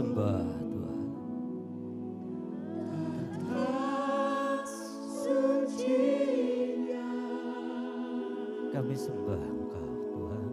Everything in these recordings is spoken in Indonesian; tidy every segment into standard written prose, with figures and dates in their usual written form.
sembah Tuhan. Kami sembah Engkau Tuhan.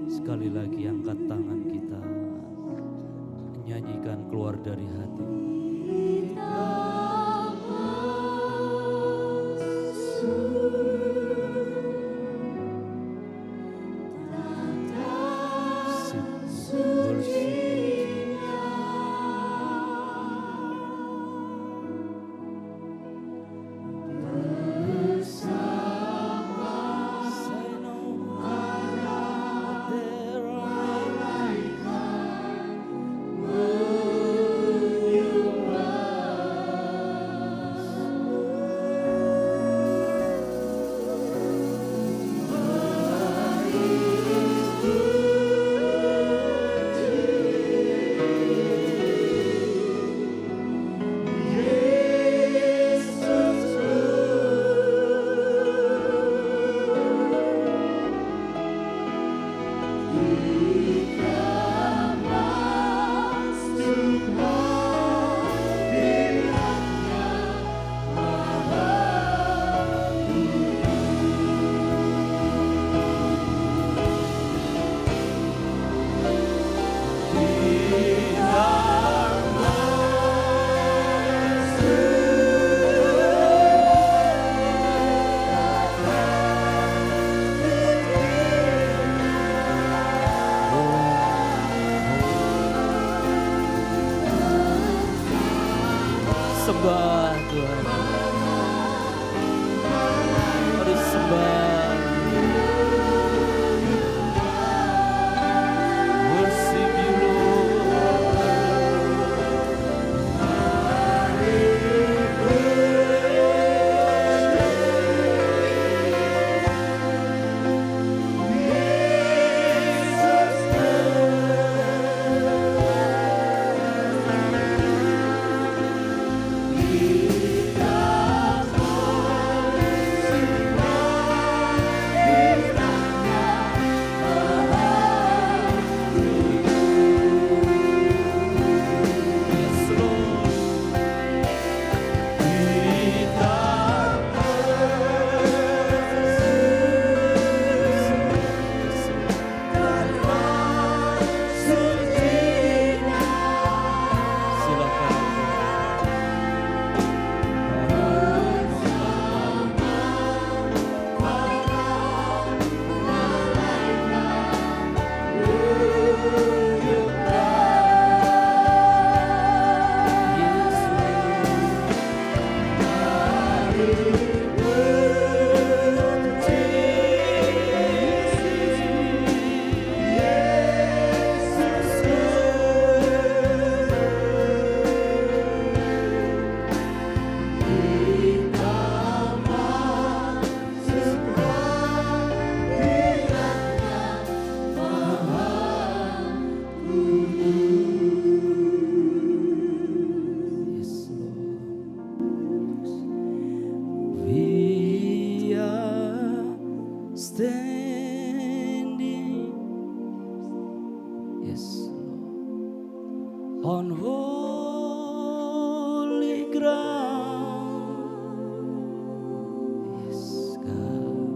Sekali lagi angkat tangan kita, nyanyikan keluar dari hati. Sembah Tuhan, mari sembah, worship you on holy ground. Yes, God.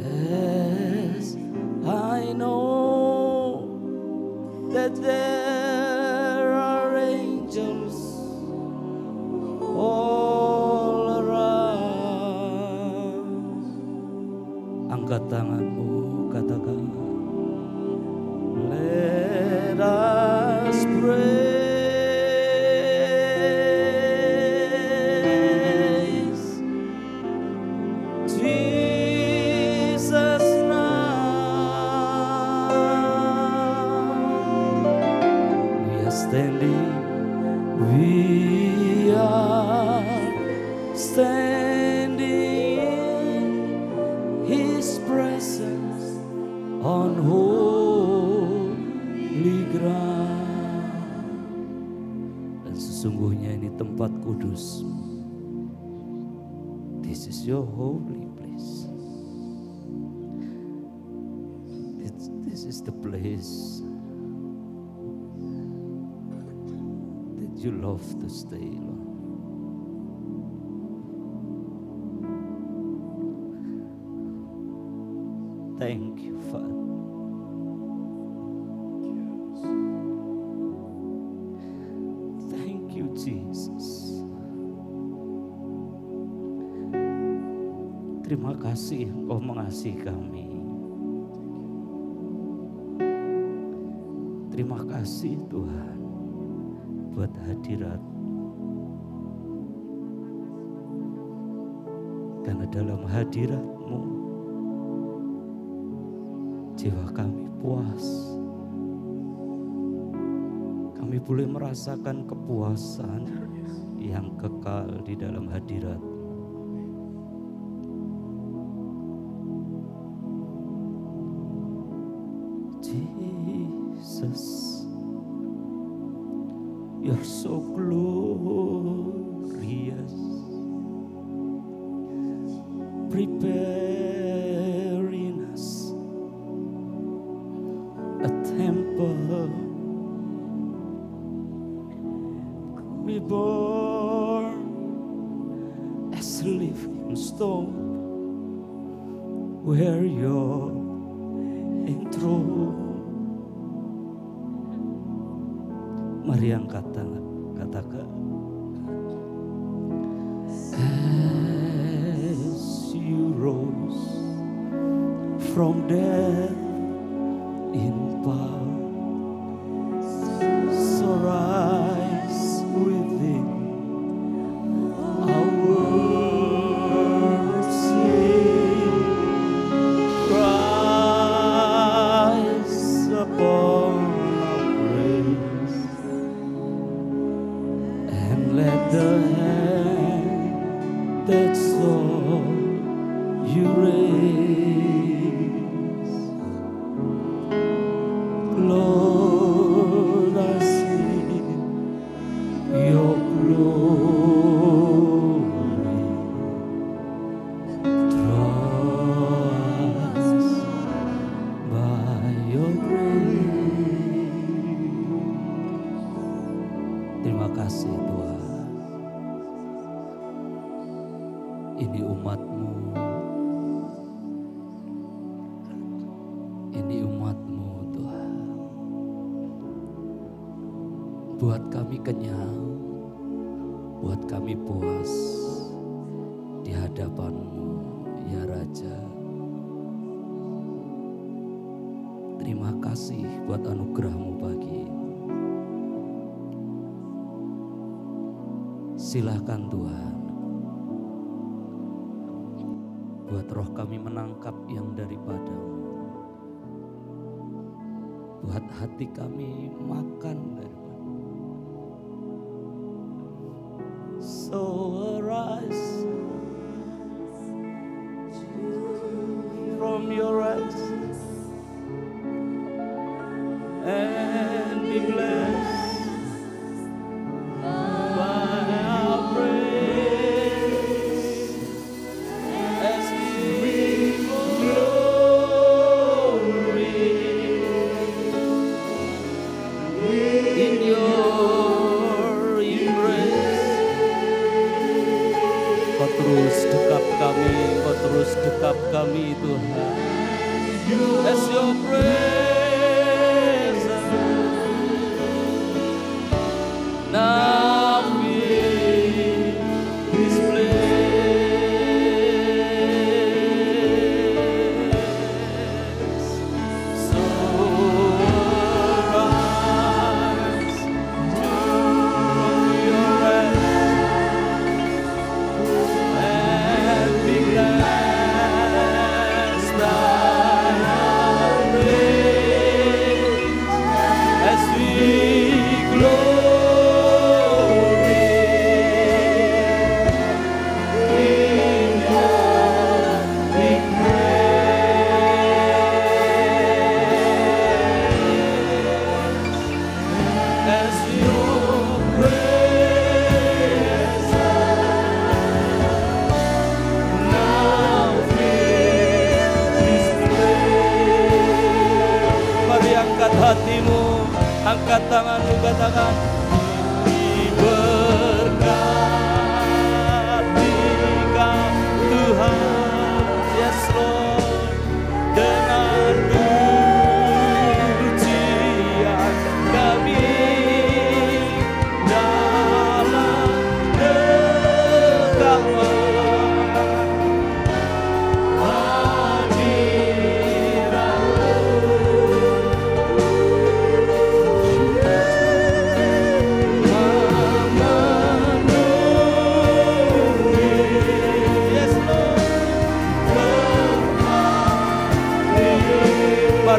As I know that there are angels all angkat tanganmu, katakan, let us praise Jesus now. We are standing in His presence on holy ground. Dan sesungguhnya ini tempat kudus. This is your holy place. This is the place that you love to stay, Lord. Thank you, Father. Thank you, Jesus. Terima kasih Engkau mengasihi kami. Terima kasih Tuhan buat hadirat. Karena dalam hadirat-Mu jiwa kami puas. Kami boleh merasakan kepuasan yang kekal di dalam hadirat. Jesus, You're so glorious, preparing us a temple, reborn as a living stone, where You're enthroned. Mari angkat tangan, katakan, as You rose from death in power, so rise within our worship, Christ upon our praise, and let the hand that saw You raise, Lord, I see Your glory, draw us by Your grace. Terima kasih Tuhan. Ini umat-Mu. Ini umat-Mu Tuhan. Buat kami kenyang, buat kami puas di hadapan-Mu ya Raja. Terima kasih buat anugerah-Mu pagi ini. Silakan Tuhan, buat roh kami menangkap yang daripada-Mu. Buat hati kami makan daripada-Mu. So arise from your rest and be blessed by our praise as we glory in Your embrace. Kau terus dekap kami, Kau terus dekap kami Tuhan. As Your presence now fill this place.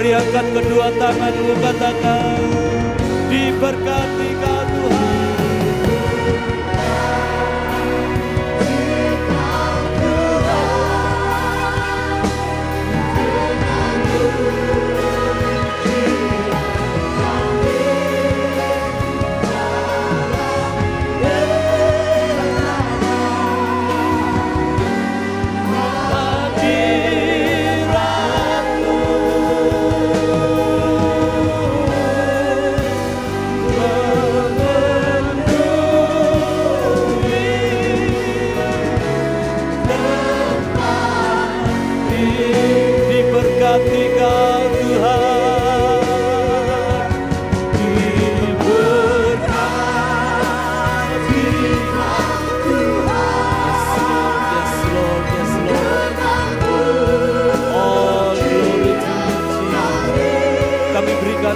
Mari angkat kedua tanganmu, katakan, diberkati Kau Tuhan.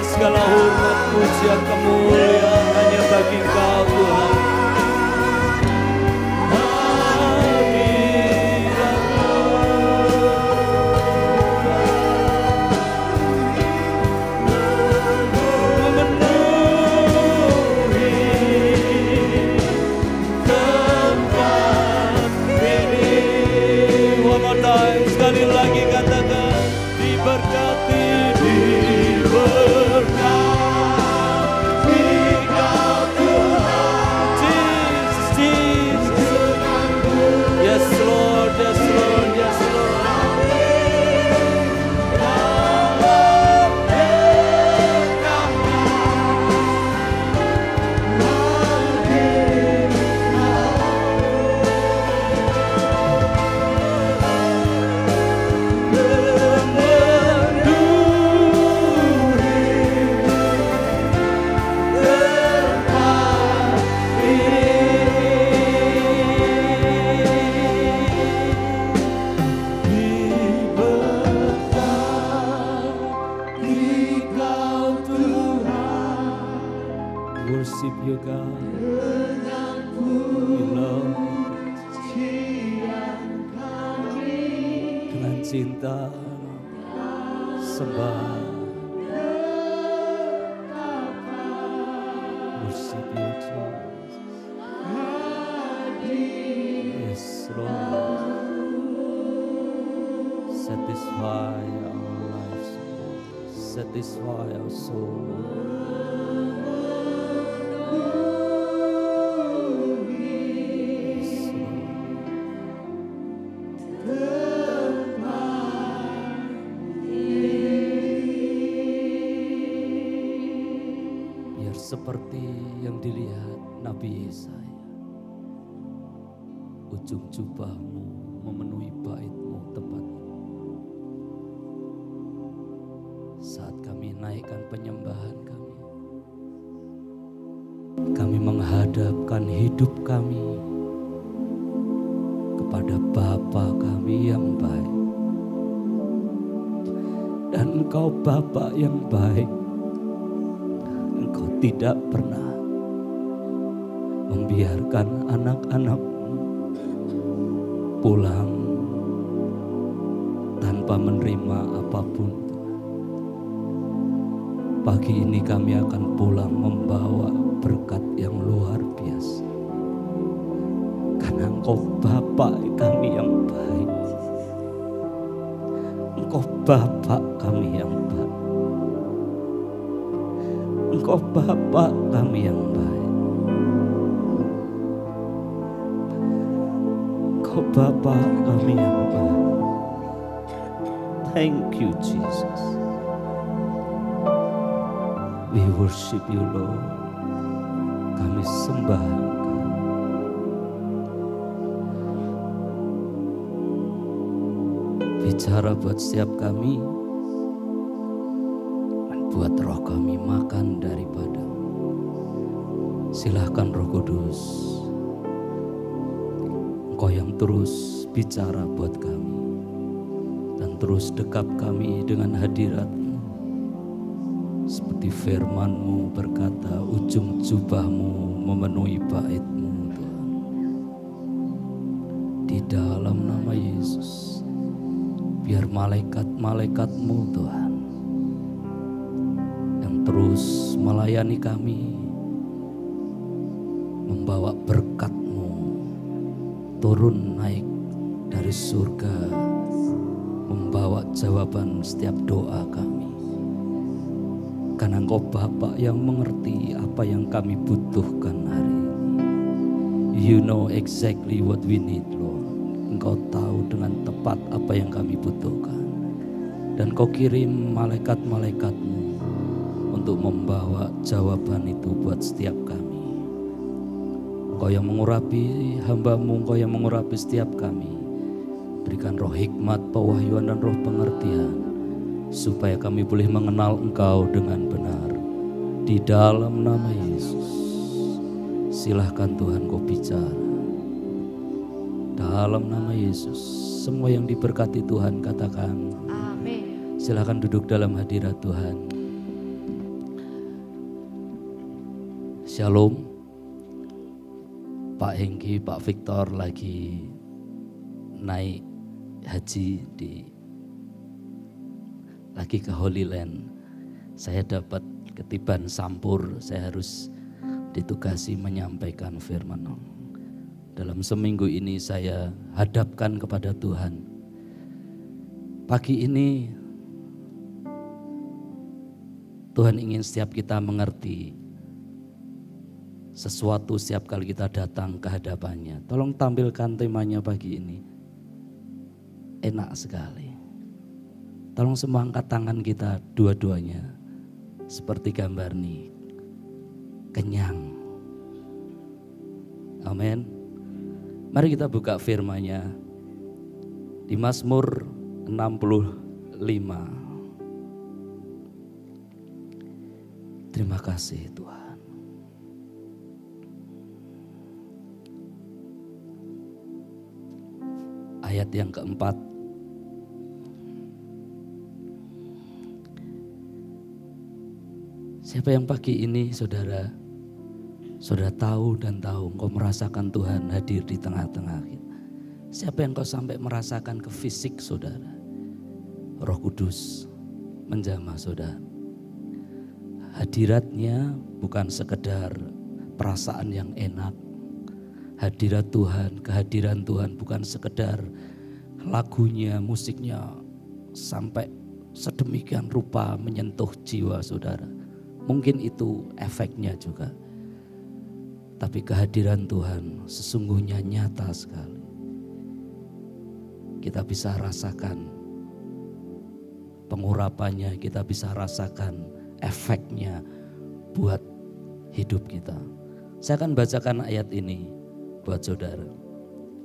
Segala hormat, pujian, kemuliaan hanya bagi Engkau Tuhan. Sekali lagi katakan, diberkati, worship you God. We love dengan cinta sembah. Worship you Jesus. Yes Lord. Satisfy our lives. Satisfy our soul. Seperti yang dilihat Nabi Yesaya, ujung jubahmu memenuhi bait-mu tepat saat kami naikkan penyembahan kami menghadapkan hidup kami kepada Bapa kami yang baik, dan Engkau Bapa yang baik. Tidak pernah membiarkan anak-anak-Mu pulang tanpa menerima apapun. Pagi ini kami akan pulang membawa berkat yang luar biasa, karena Engkau Bapa kami yang baik. Engkau Bapa kami yang baik. Engkau Bapa kami yang baik. Engkau Bapa kami yang baik. Thank you Jesus. We worship you Lord. Kami sembah Engkau. Bicara buat setiap kami, buat roh kami makan daripada. Silahkan Roh Kudus, Engkau yang terus bicara buat kami dan terus dekap kami dengan hadirat-Mu. Seperti firman-Mu berkata, ujung jubah-Mu memenuhi bait-Mu Tuhan. Di dalam nama Yesus, biar malaikat-malaikat-Mu Tuhan terus melayani kami, membawa berkat-Mu turun naik dari surga, membawa jawaban setiap doa kami. Karena Engkau Bapa yang mengerti apa yang kami butuhkan hari ini. You know exactly what we need, Lord. Engkau tahu dengan tepat apa yang kami butuhkan. Dan Kau kirim malaikat-malaikat-Mu untuk membawa jawaban itu buat setiap kami. Engkau yang mengurapi hamba-Mu, Engkau yang mengurapi setiap kami. Berikan roh hikmat, pewahyuan dan roh pengertian, supaya kami boleh mengenal Engkau dengan benar. Di dalam nama Yesus, silahkan Tuhan Kau bicara. Dalam nama Yesus, semua yang diberkati Tuhan katakan amin. Silahkan duduk dalam hadirat Tuhan. Shalom. Pak Hengki, Pak Victor lagi naik haji lagi ke Holy Land. Saya dapat ketiban sampur, saya harus ditugasi menyampaikan firman. Dalam seminggu ini saya hadapkan kepada Tuhan. Pagi ini Tuhan ingin setiap kita mengerti sesuatu setiap kali kita datang ke hadapannya. Tolong tampilkan temanya pagi ini. Enak sekali. Tolong semua angkat tangan kita dua-duanya. Seperti gambar nih. Kenyang. Amin. Mari kita buka firman-Nya di Mazmur 65. Terima kasih Tuhan. Ayat yang keempat. Siapa yang pagi ini saudara tahu dan tahu engkau merasakan Tuhan hadir di tengah-tengah kita. Siapa yang kau sampai merasakan ke fisik saudara. Roh Kudus menjamah saudara. Hadiratnya bukan sekedar perasaan yang enak. Hadirat Tuhan, kehadiran Tuhan bukan sekedar lagunya, musiknya sampai sedemikian rupa menyentuh jiwa saudara. Mungkin itu efeknya juga. Tapi kehadiran Tuhan sesungguhnya nyata sekali. Kita bisa rasakan pengurapannya, kita bisa rasakan efeknya buat hidup kita. Saya akan bacakan ayat ini buat saudara.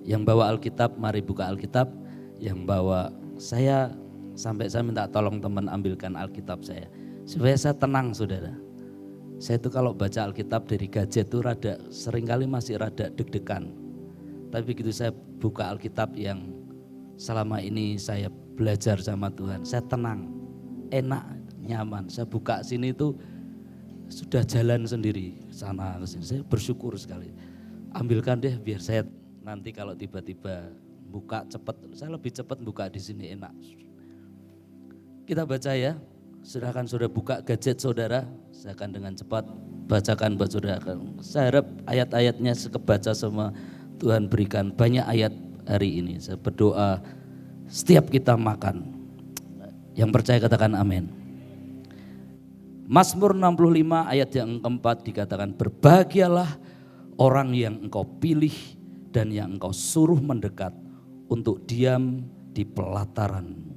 Yang bawa Alkitab, mari buka Alkitab. Yang bawa saya minta tolong teman ambilkan Alkitab saya. Supaya saya tenang saudara. Saya itu kalau baca Alkitab dari gadget itu seringkali masih rada deg-degan. Tapi begitu saya buka Alkitab yang selama ini saya belajar sama Tuhan, saya tenang, enak, nyaman. Saya buka sini itu sudah jalan sendiri sana ke sini. Saya bersyukur sekali. Ambilkan deh biar saya nanti kalau tiba-tiba buka cepat, saya lebih cepat buka di sini enak. Kita baca ya. Silahkan saudara buka gadget saudara, saya akan dengan cepat bacakan buat saudara. Saya harap ayat-ayatnya kebaca semua. Tuhan berikan banyak ayat hari ini. Saya berdoa setiap kita makan. Yang percaya katakan amin. Mazmur 65 ayat yang keempat dikatakan, berbahagialah orang yang engkau pilih dan yang engkau suruh mendekat untuk diam di pelataranmu.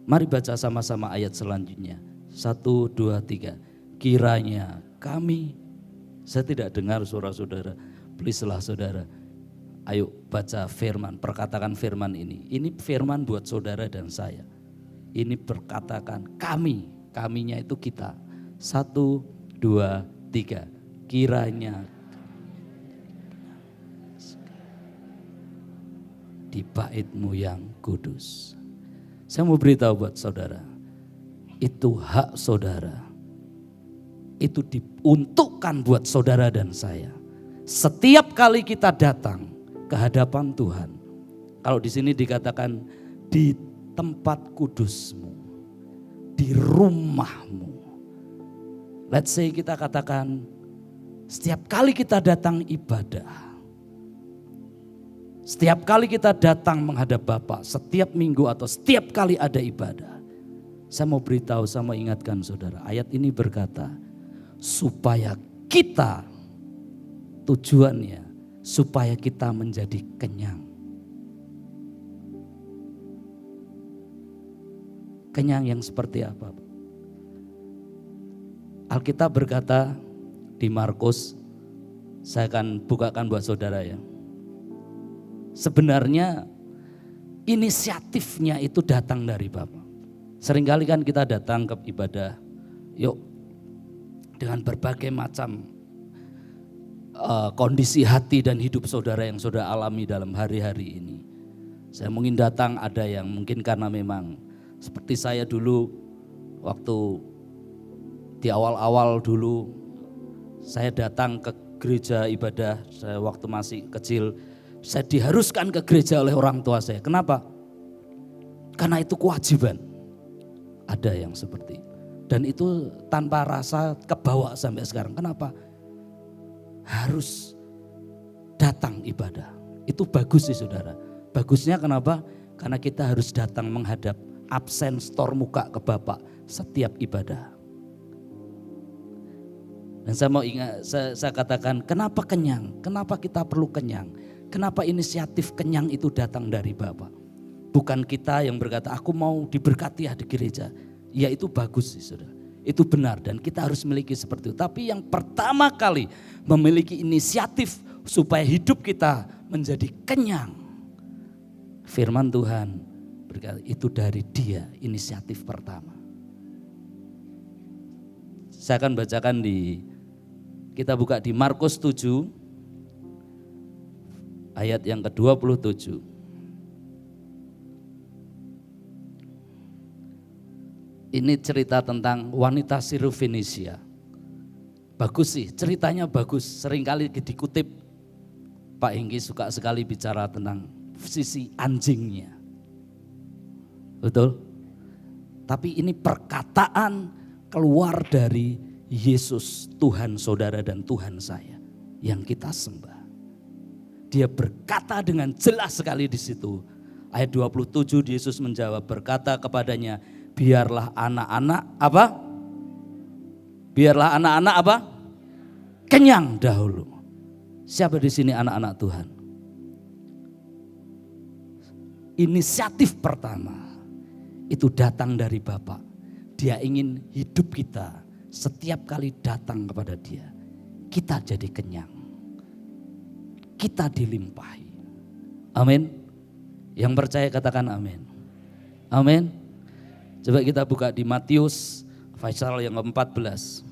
Mari baca sama-sama ayat selanjutnya. 1, 2, 3. Kiranya kami, saya tidak dengar suara saudara. Please-lah saudara. Ayo baca firman, perkatakan firman ini. Ini firman buat saudara dan saya. Ini perkatakan kami, kaminya itu kita. 1, 2, 3. Kiranya di bait-Mu yang kudus. Saya mau beritahu buat saudara, itu hak saudara, itu diuntukkan buat saudara dan saya. Setiap kali kita datang ke hadapan Tuhan, kalau di sini dikatakan di tempat kudus-Mu, di rumahmu. Let's say kita katakan setiap kali kita datang ibadah, setiap kali kita datang menghadap Bapa, setiap minggu atau setiap kali ada ibadah. Saya mau beritahu, saya mau ingatkan saudara, ayat ini berkata supaya kita, tujuannya supaya kita menjadi kenyang. Kenyang yang seperti apa? Alkitab berkata di Markus, saya akan bukakan buat saudara ya. Sebenarnya inisiatifnya itu datang dari Bapa. Seringkali kan kita datang ke ibadah, yuk dengan berbagai macam kondisi hati dan hidup saudara yang saudara alami dalam hari-hari ini. Saya mungkin datang, ada yang mungkin karena memang seperti saya dulu waktu di awal-awal dulu saya datang ke gereja ibadah, saya waktu masih kecil, saya diharuskan ke gereja oleh orang tua saya. Kenapa? Karena itu kewajiban. Ada yang seperti itu. Dan itu tanpa rasa kebawa sampai sekarang. Kenapa? Harus datang ibadah. Itu bagus sih saudara. Bagusnya kenapa? Karena kita harus datang menghadap, absen store muka ke Bapak setiap ibadah. Dan saya mau ingat, saya katakan kenapa kenyang? Kenapa kita perlu kenyang? Kenapa inisiatif kenyang itu datang dari Bapa? Bukan kita yang berkata aku mau diberkati ya di gereja. Ya itu bagus sih saudara. Itu benar dan kita harus memiliki seperti itu. Tapi yang pertama kali memiliki inisiatif supaya hidup kita menjadi kenyang. Firman Tuhan berkata itu dari Dia, inisiatif pertama. Saya akan bacakan kita buka di Markus 7 ayat yang ke-27. Ini cerita tentang wanita Sirofenisia. Bagus sih, ceritanya bagus. Seringkali dikutip, Pak Hengki suka sekali bicara tentang sisi anjingnya. Betul? Tapi ini perkataan keluar dari Yesus, Tuhan saudara dan Tuhan saya yang kita sembah. Dia berkata dengan jelas sekali di situ. Ayat 27 Yesus menjawab berkata kepadanya, biarlah anak-anak apa? Biarlah anak-anak apa? Kenyang dahulu. Siapa di sini anak-anak Tuhan? Inisiatif pertama itu datang dari Bapa. Dia ingin hidup kita setiap kali datang kepada Dia, kita jadi kenyang. Kita dilimpahi. Amin. Yang percaya katakan amin. Amin. Coba kita buka di Matius pasal yang ke-14.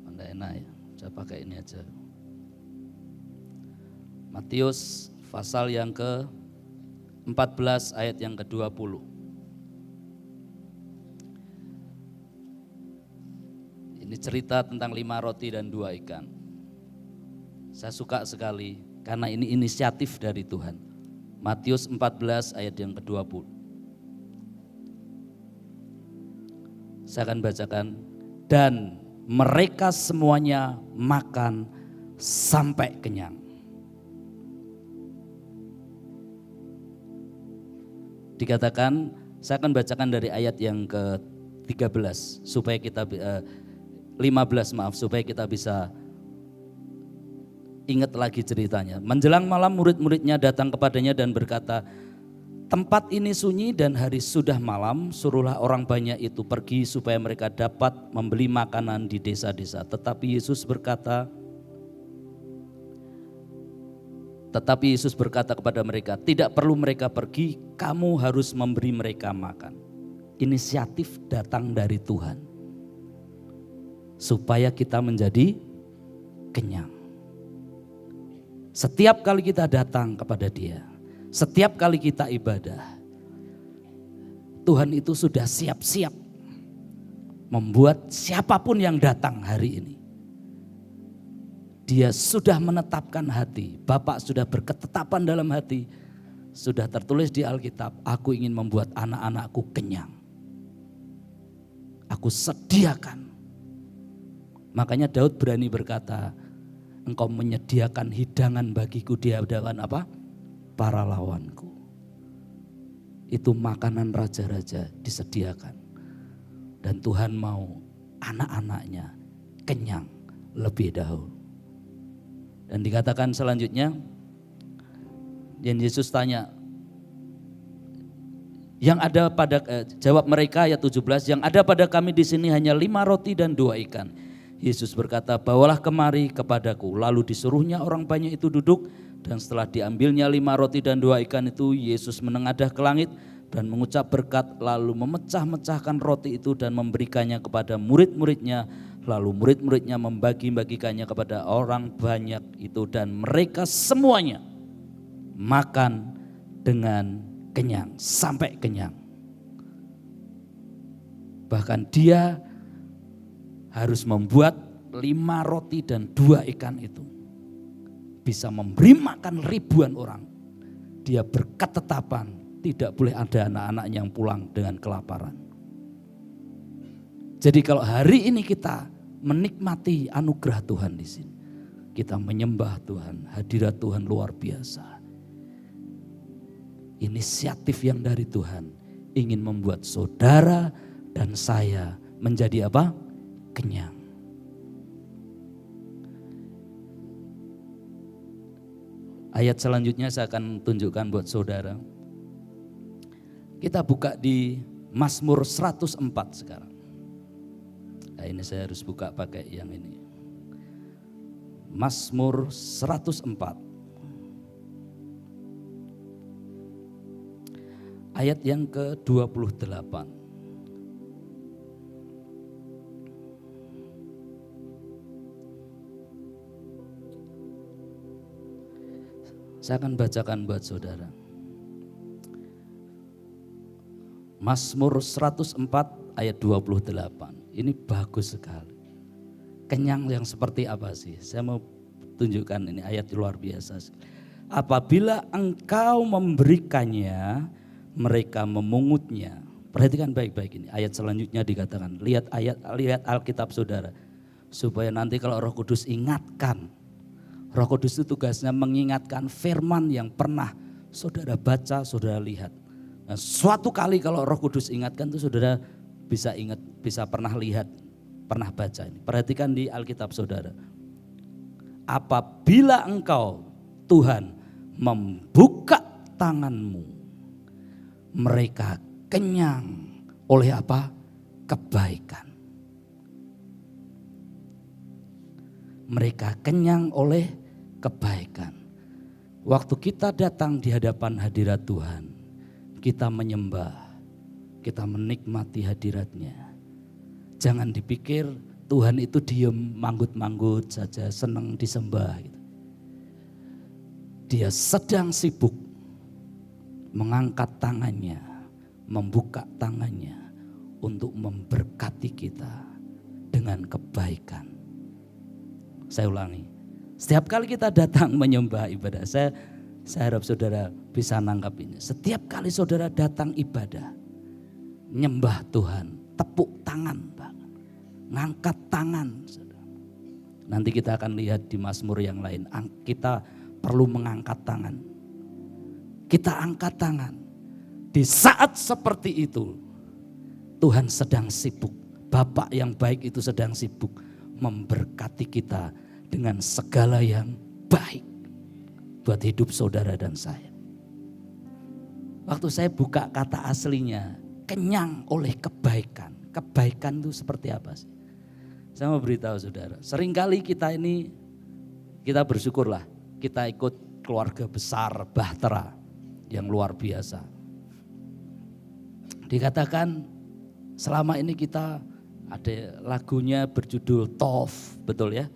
Anda enak ya, saya pakai ini aja. Matius pasal yang ke-14 ayat yang ke-20. Ini cerita tentang 5 roti dan 2 ikan. Saya suka sekali karena ini inisiatif dari Tuhan. Matius 14 ayat yang ke-20. Saya akan bacakan. Dan mereka semuanya makan sampai kenyang. Dikatakan, saya akan bacakan dari ayat yang ke-13 supaya kita 15 supaya kita bisa ingat lagi ceritanya. Menjelang malam murid-muridnya datang kepadanya dan berkata, tempat ini sunyi dan hari sudah malam, suruhlah orang banyak itu pergi supaya mereka dapat membeli makanan di desa-desa. Tetapi Yesus berkata kepada mereka, tidak perlu mereka pergi, kamu harus memberi mereka makan. Inisiatif datang dari Tuhan. Supaya kita menjadi kenyang. Setiap kali kita datang kepada Dia, setiap kali kita ibadah, Tuhan itu sudah siap-siap membuat siapapun yang datang hari ini, Dia sudah menetapkan hati, Bapa sudah berketetapan dalam hati. Sudah tertulis di Alkitab, aku ingin membuat anak-anakku kenyang. Aku sediakan. Makanya Daud berani berkata, engkau menyediakan hidangan bagiku di hadapan apa? Para lawanku. Itu makanan raja-raja disediakan. Dan Tuhan mau anak-anaknya kenyang lebih dahulu. Dan dikatakan selanjutnya, dan Yesus tanya, yang ada pada, jawab mereka ayat 17, yang ada pada kami di sini hanya 5 roti dan 2 ikan. Yesus berkata, bawalah kemari kepadaku. Lalu disuruhnya orang banyak itu duduk, dan setelah diambilnya 5 roti dan 2 ikan itu, Yesus menengadah ke langit dan mengucap berkat, lalu memecah-mecahkan roti itu dan memberikannya kepada murid-muridnya. Lalu murid-muridnya membagi-bagikannya kepada orang banyak itu, dan mereka semuanya makan dengan kenyang, sampai kenyang. Bahkan dia harus membuat 5 roti dan 2 ikan itu bisa memberi makan ribuan orang. Dia berketetapan, tidak boleh ada anak-anak yang pulang dengan kelaparan. Jadi kalau hari ini kita menikmati anugerah Tuhan di sini, kita menyembah Tuhan, hadirat Tuhan luar biasa. Inisiatif yang dari Tuhan ingin membuat saudara dan saya menjadi apa? Kenyang. Ayat selanjutnya saya akan tunjukkan buat saudara. Kita buka di Mazmur 104 sekarang. Nah, ini saya harus buka pakai yang ini. Mazmur 104. Ayat yang ke-28. Saya akan bacakan buat saudara. Mazmur 104 ayat 28. Ini bagus sekali. Kenyang yang seperti apa sih? Saya mau tunjukkan ini ayat luar biasa. Apabila engkau memberikannya, mereka memungutnya. Perhatikan baik-baik ini. Ayat selanjutnya dikatakan, lihat Alkitab saudara. Supaya nanti kalau Roh Kudus ingatkan. Roh Kudus itu tugasnya mengingatkan firman yang pernah saudara baca, saudara lihat. Nah, suatu kali kalau Roh Kudus ingatkan itu saudara bisa ingat, bisa pernah lihat, pernah baca ini. Perhatikan di Alkitab saudara. Apabila engkau Tuhan membuka tanganmu, mereka kenyang oleh apa? Kebaikan. Mereka kenyang oleh kebaikan. Waktu kita datang di hadapan hadirat Tuhan, kita menyembah, kita menikmati hadiratnya. Jangan dipikir Tuhan itu diem manggut-manggut saja, senang disembah. Dia sedang sibuk mengangkat tangannya, membuka tangannya untuk memberkati kita dengan kebaikan. Saya ulangi, setiap kali kita datang menyembah ibadah, saya harap saudara bisa nangkap ini. Setiap kali saudara datang ibadah, nyembah Tuhan, tepuk tangan, ngangkat tangan. Nanti kita akan lihat di Mazmur yang lain, kita perlu mengangkat tangan. Kita angkat tangan. Di saat seperti itu, Tuhan sedang sibuk. Bapak yang baik itu sedang sibuk memberkati kita dengan segala yang baik buat hidup saudara dan saya. Waktu saya buka kata aslinya, kenyang oleh kebaikan. Kebaikan itu seperti apa sih? Saya mau beritahu saudara, seringkali kita bersyukurlah, kita ikut keluarga besar bahtera yang luar biasa. Dikatakan selama ini kita ada lagunya berjudul Tov, betul ya?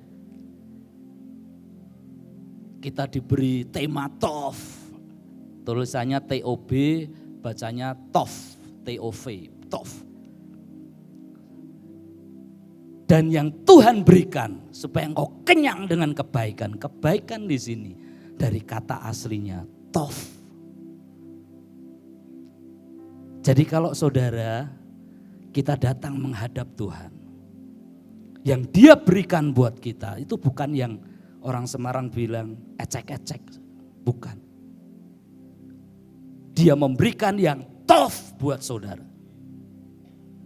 Kita diberi tema Tov, tulisannya TOB, bacanya Tov, TOV, Tov. Dan yang Tuhan berikan supaya engkau kenyang dengan kebaikan. Kebaikan di sini dari kata aslinya tov. Jadi kalau saudara kita datang menghadap Tuhan, yang Dia berikan buat kita itu bukan yang orang Semarang bilang ecek-ecek, bukan. Dia memberikan yang tov buat saudara.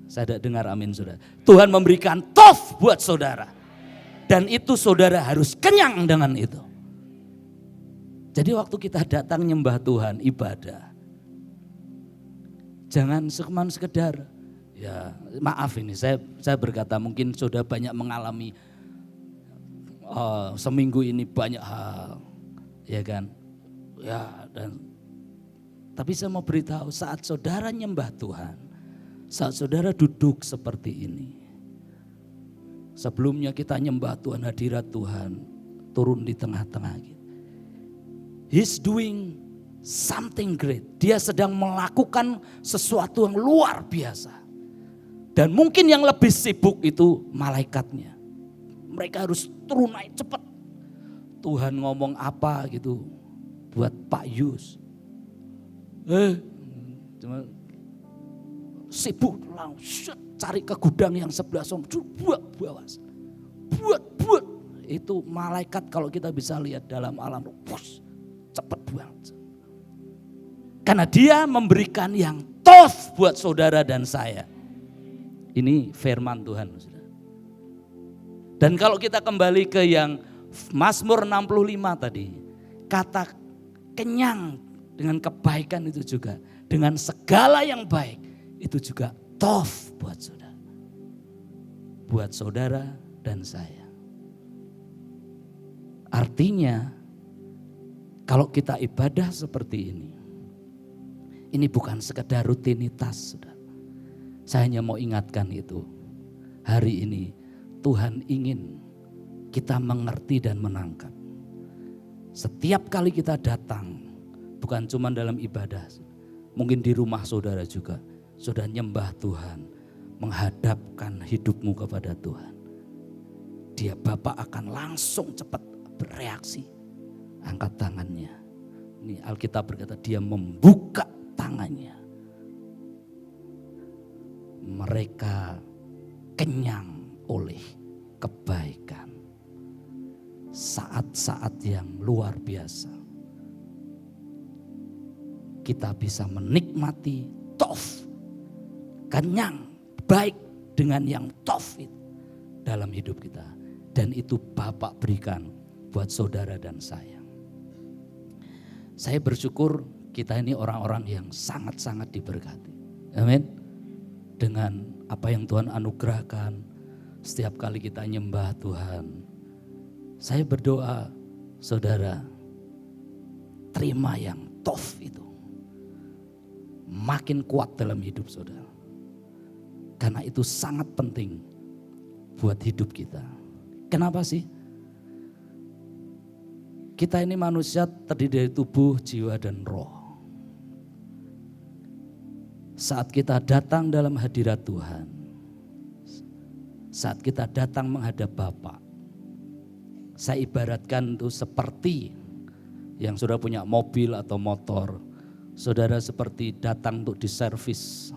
Saya tidak dengar amin saudara. Tuhan memberikan tov buat saudara. Dan itu saudara harus kenyang dengan itu. Jadi waktu kita datang nyembah Tuhan, ibadah. Jangan cuma sekedar, ya maaf ini saya berkata mungkin sudah banyak mengalami seminggu ini banyak hal. Ya kan. Ya, tapi saya mau beritahu saat saudara nyembah Tuhan. Saat saudara duduk seperti ini, sebelumnya kita nyembah Tuhan, hadirat Tuhan turun di tengah-tengah kita. He's doing something great. Dia sedang melakukan sesuatu yang luar biasa. Dan mungkin yang lebih sibuk itu malaikatnya. Mereka harus turun naik cepat. Tuhan ngomong apa gitu buat Pak Yus. Cuma sibuk langsung cari ke gudang yang sebelah sana, buat itu malaikat kalau kita bisa lihat dalam alam, cepat buang. Karena dia memberikan yang tov buat saudara dan saya. Ini firman Tuhan. Dan kalau kita kembali ke yang Mazmur 65 tadi, kata kenyang dengan kebaikan itu juga, dengan segala yang baik. Itu juga tov buat saudara. Buat saudara dan saya. Artinya kalau kita ibadah seperti ini bukan sekedar rutinitas saudara. Saya hanya mau ingatkan itu. Hari ini Tuhan ingin kita mengerti dan menangkap. Setiap kali kita datang, bukan cuma dalam ibadah. Mungkin di rumah saudara juga. Sudah nyembah Tuhan, menghadapkan hidupmu kepada Tuhan. Dia Bapa akan langsung cepat bereaksi. Angkat tangannya. Ini Alkitab berkata dia membuka tangannya. Mereka kenyang oleh kebaikan. Saat-saat yang luar biasa. Kita bisa menikmati tov. Kenyang, baik dengan yang tov itu dalam hidup kita. Dan itu Bapak berikan buat saudara dan saya. Saya bersyukur kita ini orang-orang yang sangat-sangat diberkati. Amin. Dengan apa yang Tuhan anugerahkan setiap kali kita nyembah Tuhan. Saya berdoa saudara terima yang tov itu. Makin kuat dalam hidup saudara. Karena itu sangat penting buat hidup kita. Kenapa sih? Kita ini manusia terdiri dari tubuh, jiwa, dan roh. Saat kita datang dalam hadirat Tuhan, saat kita datang menghadap Bapa, saya ibaratkan itu seperti yang sudah punya mobil atau motor. Saudara seperti datang untuk diservis.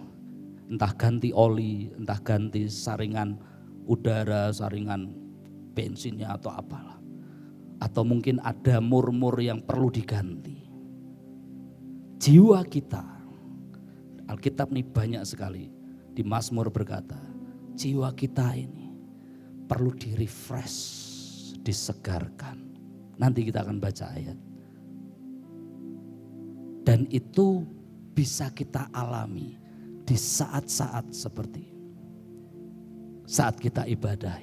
Entah ganti oli, entah ganti saringan udara, saringan bensinnya atau apalah. Atau mungkin ada mur-mur yang perlu diganti. Jiwa kita, Alkitab ini banyak sekali. Di Mazmur berkata, jiwa kita ini perlu di-refresh, disegarkan. Nanti kita akan baca ayat. Dan itu bisa kita alami di saat-saat seperti ini. Saat kita ibadah.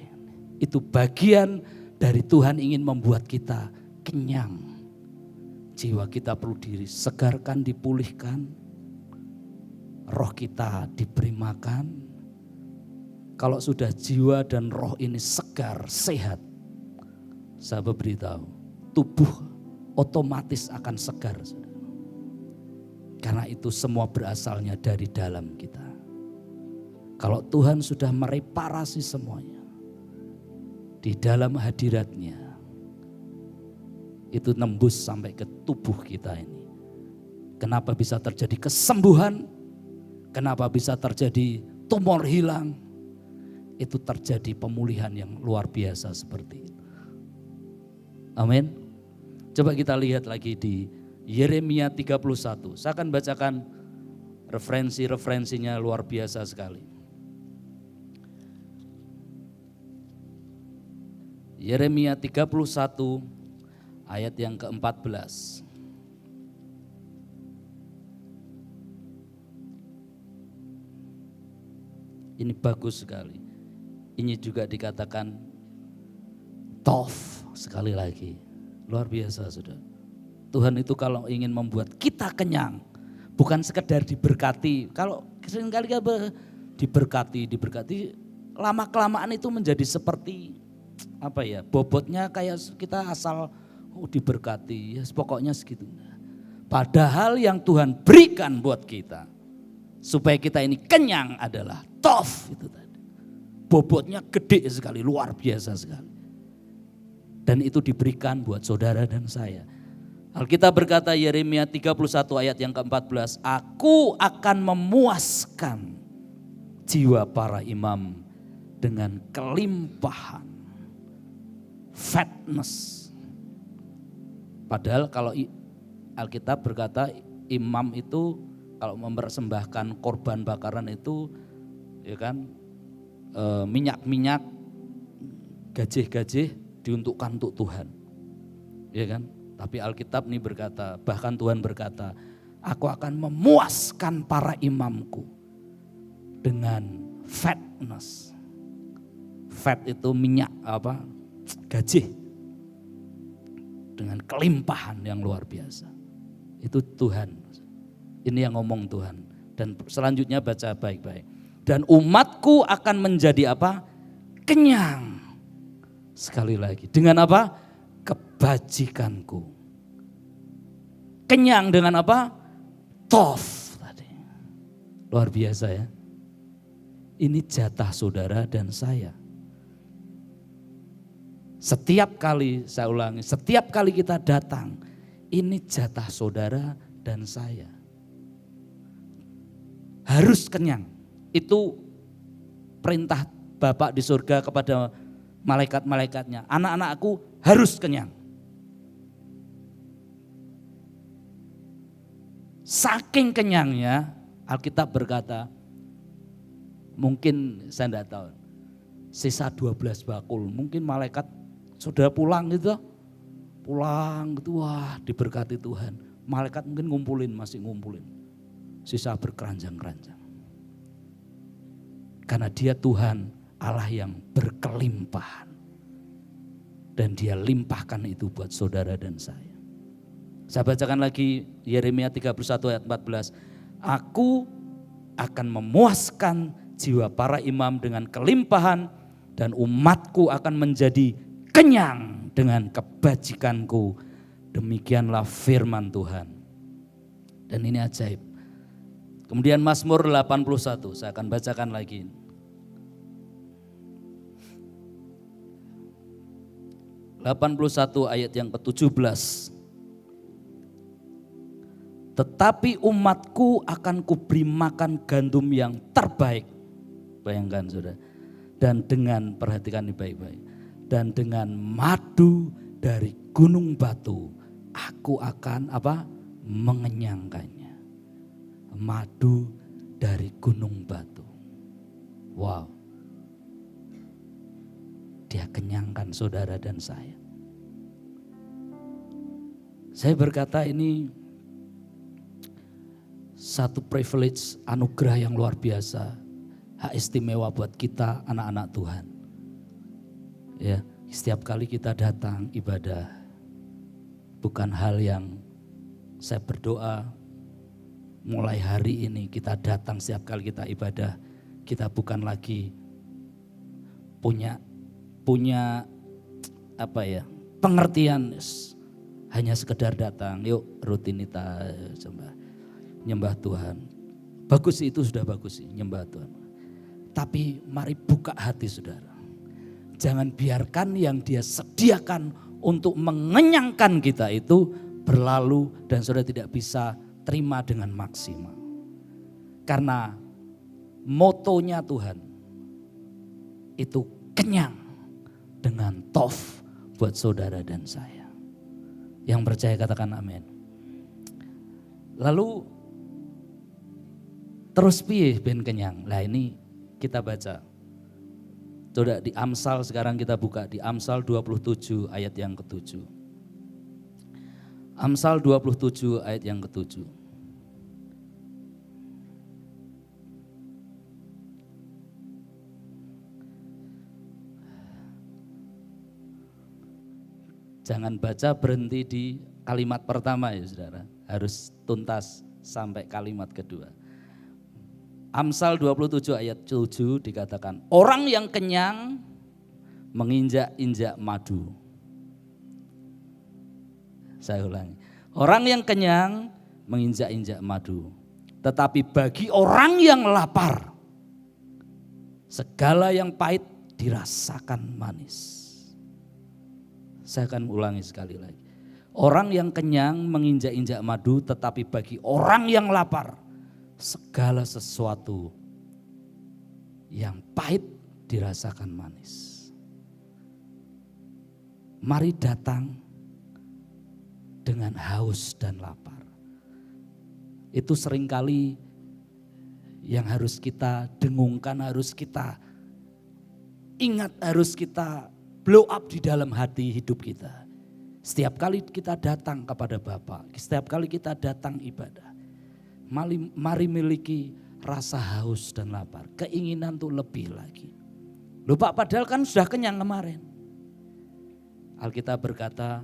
Itu bagian dari Tuhan ingin membuat kita kenyang. Jiwa kita perlu disegarkan, dipulihkan. Roh kita diberi makan. Kalau sudah jiwa dan roh ini segar, sehat. Saya beritahu, tubuh otomatis akan segar. Karena itu semua berasalnya dari dalam kita. Kalau Tuhan sudah mereparasi semuanya, di dalam hadiratnya itu nembus sampai ke tubuh kita ini. Kenapa bisa terjadi kesembuhan? Kenapa bisa terjadi tumor hilang? Itu terjadi pemulihan yang luar biasa seperti itu. Amin. Coba kita lihat lagi di Yeremia 31. Saya akan bacakan referensinya luar biasa sekali. Yeremia 31 ayat yang ke-14. Ini bagus sekali. Ini juga dikatakan tof sekali lagi. Luar biasa saudara. Tuhan itu kalau ingin membuat kita kenyang, bukan sekedar diberkati. Kalau seringkali kita diberkati, lama-kelamaan itu menjadi seperti apa ya, bobotnya kayak kita asal diberkati, ya pokoknya segitu. Padahal yang Tuhan berikan buat kita, supaya kita ini kenyang adalah tof itu tadi. Bobotnya gede sekali, luar biasa sekali. Dan itu diberikan buat saudara dan saya. Alkitab berkata Yeremia 31 ayat yang ke-14, aku akan memuaskan jiwa para imam dengan kelimpahan, fatness. Padahal kalau Alkitab berkata imam itu kalau mempersembahkan korban bakaran itu ya kan minyak-minyak, gajih-gajih diuntukkan untuk Tuhan. Ya kan? Tapi Alkitab ini berkata, bahkan Tuhan berkata, aku akan memuaskan para imamku dengan fatness. Fat itu minyak apa? Gajih. Dengan kelimpahan yang luar biasa. Itu Tuhan. Ini yang ngomong Tuhan. Dan selanjutnya baca baik-baik. Dan umatku akan menjadi apa? Kenyang. Sekali lagi. Dengan apa? Kebajikanku. Kenyang dengan apa? Tof tadi. Luar biasa ya. Ini jatah saudara dan saya. Setiap kali, saya ulangi, setiap kali kita datang, ini jatah saudara dan saya. Harus kenyang. Itu perintah Bapa di surga kepada malaikat-malaikatnya. Anak-anakku harus kenyang. Saking kenyangnya, Alkitab berkata, mungkin saya tidak tahu, sisa 12 bakul, mungkin malaikat sudah pulang gitu, wah diberkati Tuhan. Malaikat mungkin masih ngumpulin, sisa berkeranjang-keranjang. Karena dia Tuhan Allah yang berkelimpahan. Dan dia limpahkan itu buat saudara dan saya. Saya bacakan lagi Yeremia 31 ayat 14. Aku akan memuaskan jiwa para imam dengan kelimpahan dan umatku akan menjadi kenyang dengan kebajikanku. Demikianlah firman Tuhan. Dan ini ajaib. Kemudian Mazmur 81, saya akan bacakan lagi. ayat yang ke-17. Tetapi umatku akan kuberi makan gandum yang terbaik. Bayangkan saudara. Dan dengan, perhatikan ini baik-baik. Dan dengan madu dari gunung batu, aku akan apa? Mengenyangkannya. Madu dari gunung batu. Wow. Dia kenyangkan saudara dan saya. Saya berkata ini satu privilege, anugerah yang luar biasa. Hak istimewa buat kita anak-anak Tuhan. Ya, setiap kali kita datang ibadah, bukan hal yang saya berdoa mulai hari ini kita datang setiap kali kita ibadah, kita bukan lagi punya apa ya, pengertian hanya sekedar datang, yuk rutinitas nyembah Tuhan. Bagus itu sudah bagus sih, nyembah Tuhan. Tapi mari buka hati saudara. Jangan biarkan yang dia sediakan untuk mengenyangkan kita itu berlalu dan saudara tidak bisa terima dengan maksimal. Karena motonya Tuhan itu kenyang dengan tof buat saudara dan saya. Yang percaya katakan amin. Lalu terus piye ben kenyang. Lah ini kita baca. Coba di Amsal sekarang kita buka di Amsal 27 ayat yang ke-7. Amsal 27 ayat yang ke-7. Jangan baca berhenti di kalimat pertama ya saudara. Harus tuntas sampai kalimat kedua. Amsal 27 ayat 7 dikatakan, orang yang kenyang menginjak-injak madu. Saya ulangi, orang yang kenyang menginjak-injak madu. Tetapi bagi orang yang lapar, segala yang pahit dirasakan manis. Saya akan ulangi sekali lagi. Orang yang kenyang menginjak-injak madu, tetapi bagi orang yang lapar, segala sesuatu yang pahit dirasakan manis. Mari datang dengan haus dan lapar. Itu seringkali yang harus kita dengungkan, harus kita ingat, harus kita blow up di dalam hati hidup kita. Setiap kali kita datang kepada Bapa, setiap kali kita datang ibadah, mari miliki rasa haus dan lapar, keinginan tuh lebih lagi. Lupa padahal kan sudah kenyang kemarin. Alkitab berkata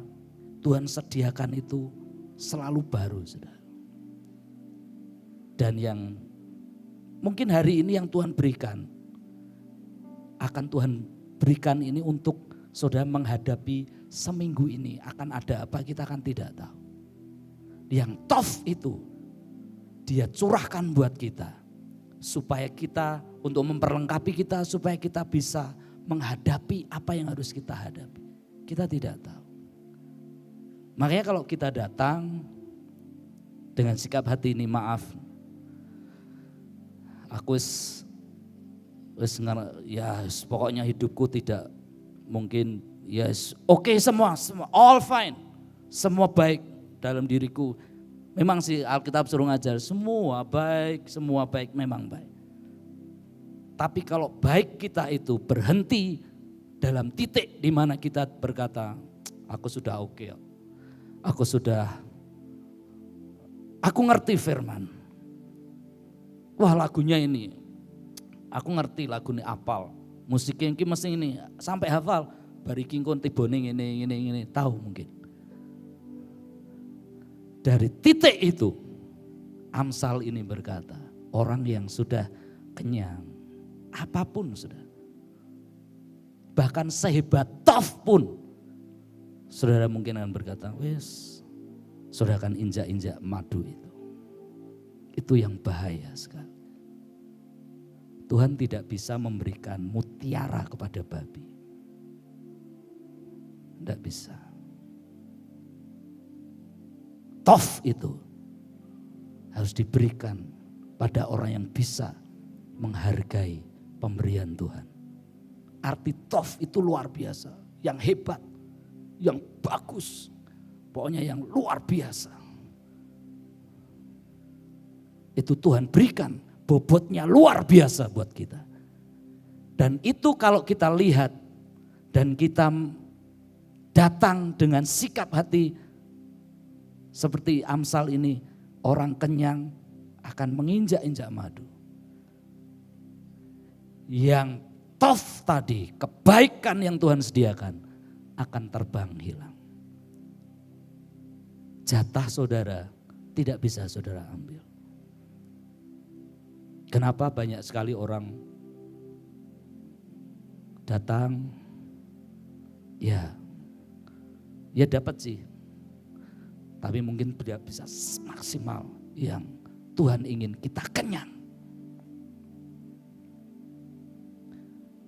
Tuhan sediakan itu selalu baru, saudara. Dan yang mungkin hari ini yang Tuhan berikan, akan Tuhan berikan ini untuk saudara menghadapi seminggu ini. Akan ada apa kita akan tidak tahu. Yang tof itu Dia curahkan buat kita, supaya kita untuk memperlengkapi kita, supaya kita bisa menghadapi apa yang harus kita hadapi. Kita tidak tahu. Makanya kalau kita datang dengan sikap hati ini, maaf, aku pokoknya hidupku tidak mungkin, oke, semua all fine, semua baik dalam diriku. Memang sih Alkitab suruh ngajar semua baik memang baik. Tapi kalau baik kita itu berhenti dalam titik di mana kita berkata, aku sudah oke, aku ngerti firman. Wah lagunya ini, aku ngerti lagu ini apal. Musiknya ini mesti ini sampai hafal. Bari kingkon tibone ini tahu mungkin. Dari titik itu, Amsal ini berkata, orang yang sudah kenyang, apapun sudah, bahkan sehebat tof pun, saudara mungkin akan berkata, saudara akan injak-injak madu itu. Itu yang bahaya sekali. Tuhan tidak bisa memberikan mutiara kepada babi. Tidak bisa. Tof itu harus diberikan pada orang yang bisa menghargai pemberian Tuhan. Arti tof itu luar biasa, yang hebat, yang bagus, pokoknya yang luar biasa. Itu Tuhan berikan, bobotnya luar biasa buat kita. Dan itu kalau kita lihat dan kita datang dengan sikap hati seperti Amsal ini, orang kenyang akan menginjak-injak madu. Yang tof tadi, kebaikan yang Tuhan sediakan akan terbang hilang. Jatah saudara tidak bisa saudara ambil. Kenapa banyak sekali orang datang, ya dapat sih. Tapi mungkin tidak bisa maksimal yang Tuhan ingin kita kenyang.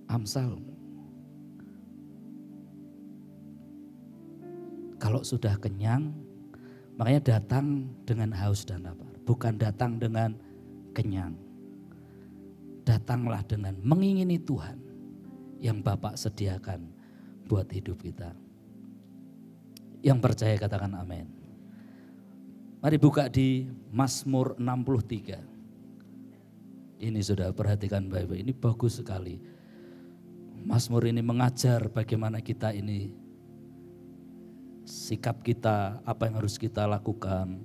Amsal Kalau sudah kenyang, makanya datang dengan haus dan lapar. Bukan datang dengan kenyang. Datanglah dengan mengingini Tuhan yang Bapak sediakan buat hidup kita. Yang percaya katakan amin. Mari buka di Mazmur 63. Ini sudah perhatikan baik-baik, ini bagus sekali. Mazmur ini mengajar bagaimana kita ini, sikap kita, apa yang harus kita lakukan,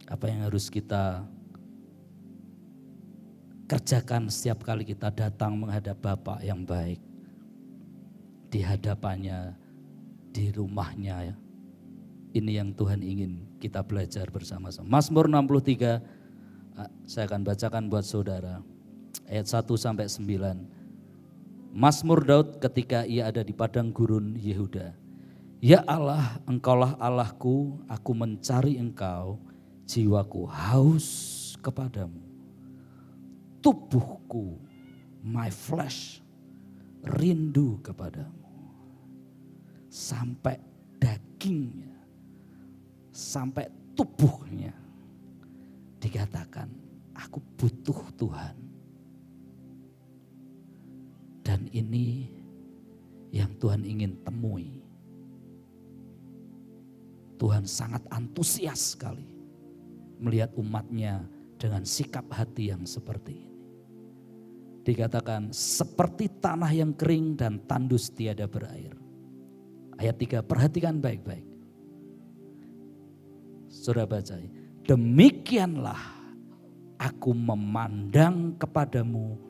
apa yang harus kita kerjakan setiap kali kita datang menghadap Bapa yang baik. Di hadapannya, di rumahnya. Ini yang Tuhan ingin kita belajar bersama-sama. Mazmur 63, saya akan bacakan buat saudara. Ayat 1 sampai 9. Mazmur Daud ketika ia ada di padang gurun Yehuda. Ya Allah, Engkaulah Allahku, aku mencari Engkau, jiwaku haus kepadamu. Tubuhku, my flesh, rindu kepadamu. Sampai dagingnya, sampai tubuhnya dikatakan, aku butuh Tuhan. Dan ini yang Tuhan ingin temui. Tuhan sangat antusias sekali melihat umatnya dengan sikap hati yang seperti ini. Dikatakan seperti tanah yang kering dan tandus tiada berair. Ayat 3, perhatikan baik-baik. Saudara baca, demikianlah aku memandang kepadamu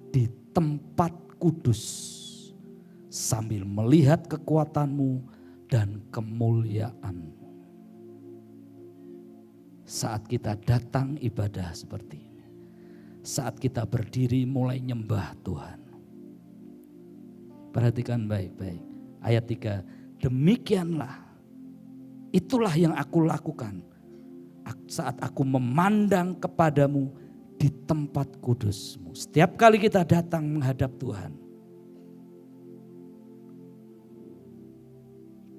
di tempat kudus sambil melihat kekuatanmu dan kemuliaanmu. Saat kita datang ibadah seperti ini, saat kita berdiri mulai nyembah Tuhan. Perhatikan baik-baik. Ayat 3, demikianlah, itulah yang aku lakukan saat aku memandang kepadamu di tempat kudusmu. Setiap kali kita datang menghadap Tuhan,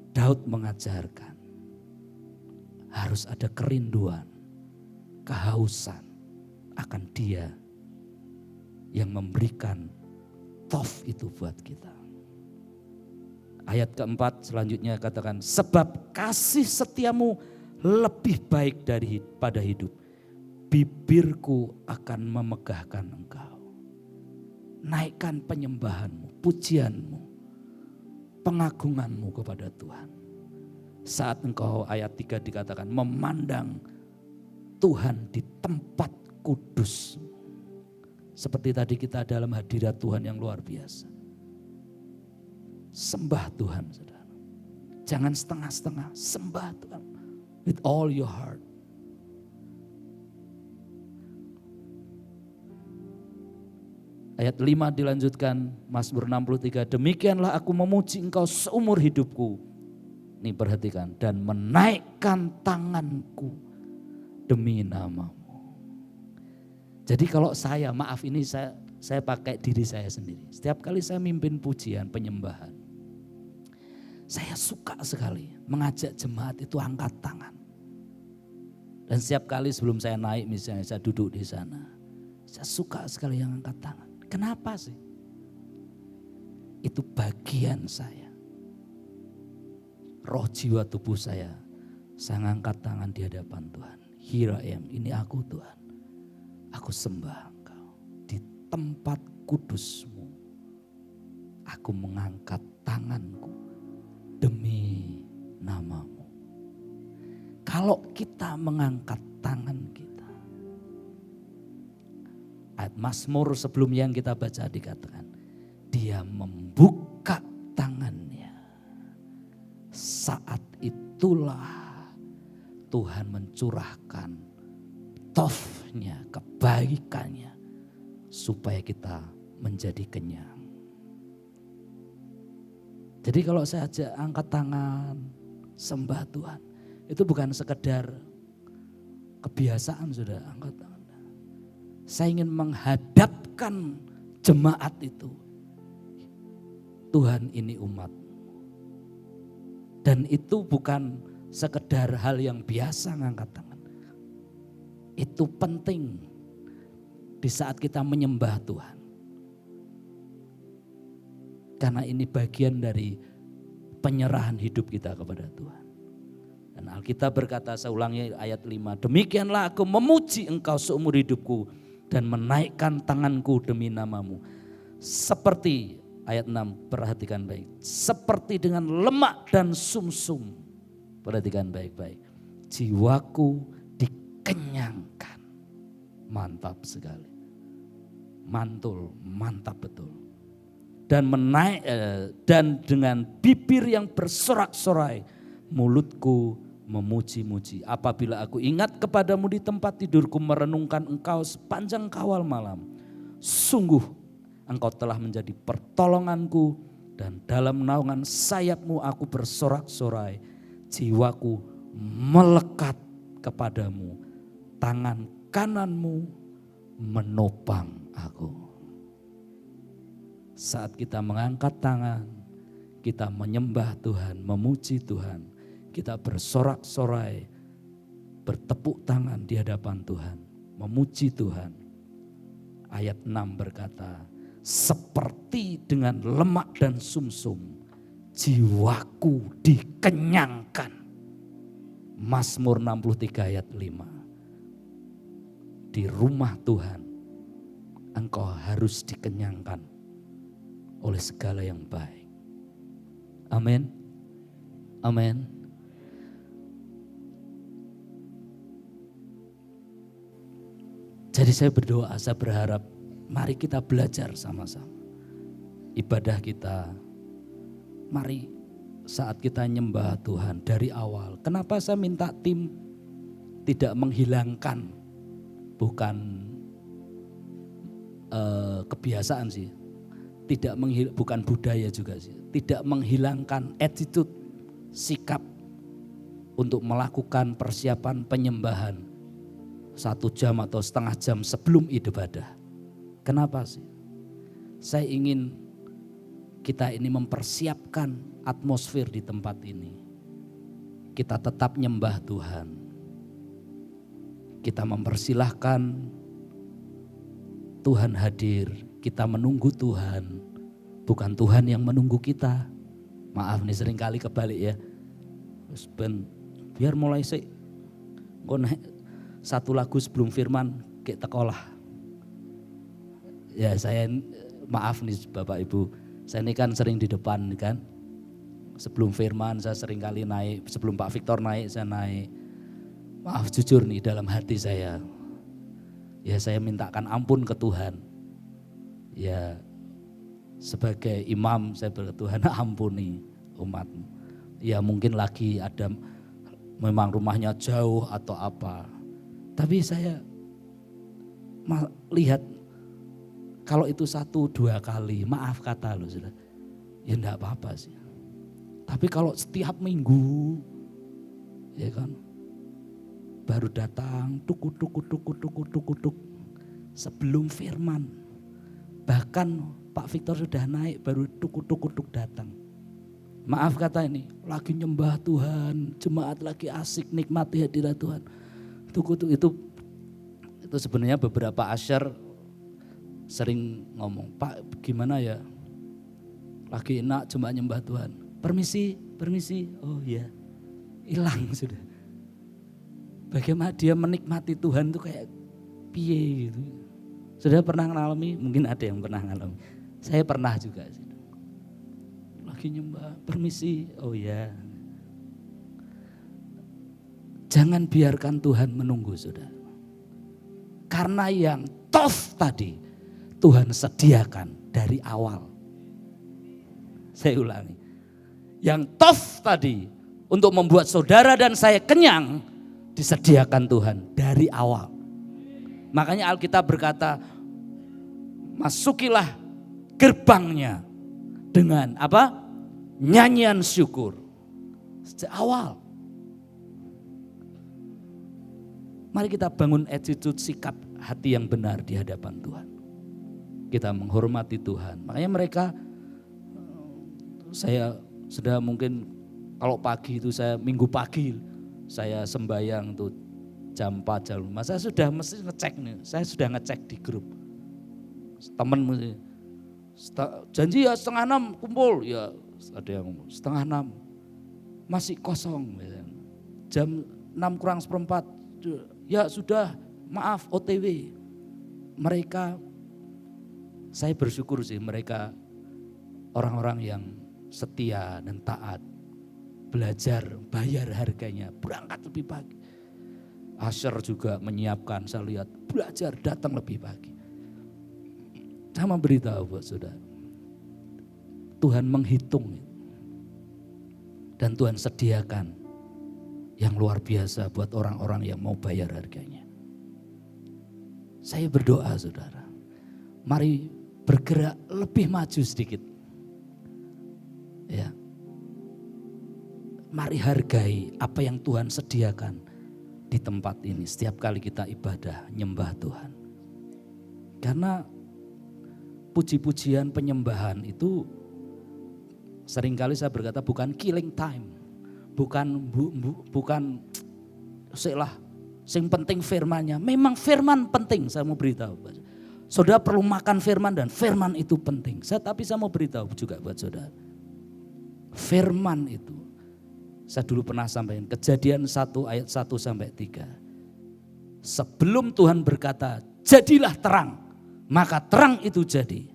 Daud mengajarkan harus ada kerinduan, kehausan akan Dia yang memberikan tof itu buat kita. Ayat keempat selanjutnya katakan, sebab kasih setiamu lebih baik daripada hidup. Bibirku akan memegahkan engkau. Naikkan penyembahanmu, pujianmu, pengagunganmu kepada Tuhan. Saat engkau ayat 3 dikatakan memandang Tuhan di tempat kudus. Seperti tadi kita dalam hadirat Tuhan yang luar biasa. Sembah Tuhan, saudara. Jangan setengah-setengah, sembah Tuhan with all your heart. Ayat 5 dilanjutkan, Mazmur 63, demikianlah aku memuji engkau seumur hidupku. Ini perhatikan, dan menaikkan tanganku demi namamu. Jadi kalau saya, maaf ini saya pakai diri saya sendiri. Setiap kali saya mimpin pujian, penyembahan, saya suka sekali mengajak jemaat itu angkat tangan. Dan setiap kali sebelum saya naik, misalnya saya duduk di sana, saya suka sekali yang angkat tangan. Kenapa sih? Itu bagian saya. Roh jiwa tubuh saya angkat tangan di hadapan Tuhan. Here I am, ini aku Tuhan. Aku sembah Engkau. Di tempat kudusmu, aku mengangkat tanganku demi namamu. Kalau kita mengangkat tangan kita, ayat Mazmur sebelum yang kita baca dikatakan, dia membuka tangannya. Saat itulah Tuhan mencurahkan tofnya, kebaikannya, supaya kita menjadi kenyang. Jadi kalau saya ajak angkat tangan, sembah Tuhan, itu bukan sekedar kebiasaan sudah angkat tangan. Saya ingin menghadapkan jemaat itu. Tuhan, ini umat. Dan itu bukan sekedar hal yang biasa ngangkat tangan. Itu penting di saat kita menyembah Tuhan. Karena ini bagian dari penyerahan hidup kita kepada Tuhan. Dan Alkitab berkata, saya ulangi ayat 5. Demikianlah aku memuji engkau seumur hidupku dan menaikkan tanganku demi namamu. Seperti ayat 6, perhatikan baik. Seperti dengan lemak dan sumsum. Perhatikan baik-baik. Jiwaku dikenyangkan. Mantap sekali. Mantul, mantap betul. Dan dengan bibir yang bersorak-sorai, mulutku memuji-muji. Apabila aku ingat kepadamu di tempat tidurku, merenungkan engkau sepanjang kawal malam. Sungguh engkau telah menjadi pertolonganku, dan dalam naungan sayapmu aku bersorak-sorai. Jiwaku melekat kepadamu, tangan kananmu menopang aku. Saat kita mengangkat tangan, kita menyembah Tuhan, memuji Tuhan, kita bersorak-sorai, bertepuk tangan di hadapan Tuhan, memuji Tuhan. Ayat 6 berkata, seperti dengan lemak dan sumsum, jiwaku dikenyangkan. Mazmur 63 ayat 5. Di rumah Tuhan, engkau harus dikenyangkan oleh segala yang baik. Amin. Amin. Jadi saya berdoa, saya berharap mari kita belajar sama-sama. Ibadah kita, mari saat kita nyembah Tuhan dari awal. Kenapa saya minta tim tidak menghilangkan, bukan kebiasaan sih. Bukan budaya juga sih. Tidak menghilangkan attitude, sikap untuk melakukan persiapan penyembahan 1 jam atau setengah jam sebelum ibadah. Kenapa sih? Saya ingin kita ini mempersiapkan atmosfer di tempat ini. Kita tetap nyembah Tuhan. Kita mempersilahkan Tuhan hadir. Kita menunggu Tuhan, bukan Tuhan yang menunggu kita. Maaf nih, sering kali kebalik ya. Biar mulai sih, kok naik 1 lagu sebelum firman kayak tekolah. Ya saya maaf nih Bapak Ibu, saya ini kan sering di depan kan. Sebelum firman saya sering kali naik, sebelum Pak Victor naik saya naik. Maaf jujur nih dalam hati saya. Ya saya mintakan ampun ke Tuhan. Ya sebagai imam saya berkata, Tuhan ampuni umatmu. Ya mungkin lagi ada memang rumahnya jauh atau apa. Tapi saya lihat kalau itu 1-2 kali maaf kata loh sudah. Ya enggak apa-apa sih. Tapi kalau setiap minggu ya kan baru datang tuk sebelum firman. Bahkan Pak Victor sudah naik baru tuk datang. Maaf kata ini, lagi nyembah Tuhan, jemaat lagi asik nikmati hadirat Tuhan. Tuk itu sebenarnya beberapa asyar sering ngomong, Pak gimana ya? Lagi enak jemaat nyembah Tuhan. Permisi. Oh iya. Hilang sudah. Bagaimana dia menikmati Tuhan itu kayak piye gitu. Sudah pernah ngalami? Mungkin ada yang pernah ngalami. Saya pernah juga. Lagi nyembah, permisi. Oh ya. Jangan biarkan Tuhan menunggu saudara. Karena yang tof tadi Tuhan sediakan dari awal. Saya ulangi. Yang tof tadi untuk membuat saudara dan saya kenyang disediakan Tuhan dari awal. Makanya Alkitab berkata, masukilah gerbangnya dengan apa? Nyanyian syukur. Sejak awal. Mari kita bangun attitude sikap hati yang benar di hadapan Tuhan. Kita menghormati Tuhan. Makanya mereka, saya sudah mungkin Kalau pagi itu minggu pagi saya sembahyang tuh jam 4 jam 5. Saya sudah mesti ngecek nih, saya sudah ngecek di grup. Temen janji ya 5:30 kumpul, ya ada yang ngomong 5:30 masih kosong. Jam 6:45 ya sudah maaf OTW. Mereka, saya bersyukur sih mereka orang-orang yang setia dan taat. Belajar, bayar harganya, berangkat lebih pagi. Asher juga menyiapkan, saya lihat belajar datang lebih pagi. Saya memberitahu buat saudara, Tuhan menghitung dan Tuhan sediakan yang luar biasa buat orang-orang yang mau bayar harganya. Saya berdoa saudara, mari bergerak lebih maju sedikit. Ya. Mari hargai apa yang Tuhan sediakan di tempat ini. Setiap kali kita ibadah, nyembah Tuhan. Karena puji-pujian penyembahan itu seringkali saya berkata bukan killing time. Bukan selah, sing penting firmannya. Memang firman penting, saya mau beritahu. Saudara perlu makan firman dan firman itu penting. Tapi saya mau beritahu juga buat saudara. Firman itu, saya dulu pernah sampaikan Kejadian 1 ayat 1 sampai 3. Sebelum Tuhan berkata, jadilah terang, maka terang itu jadi.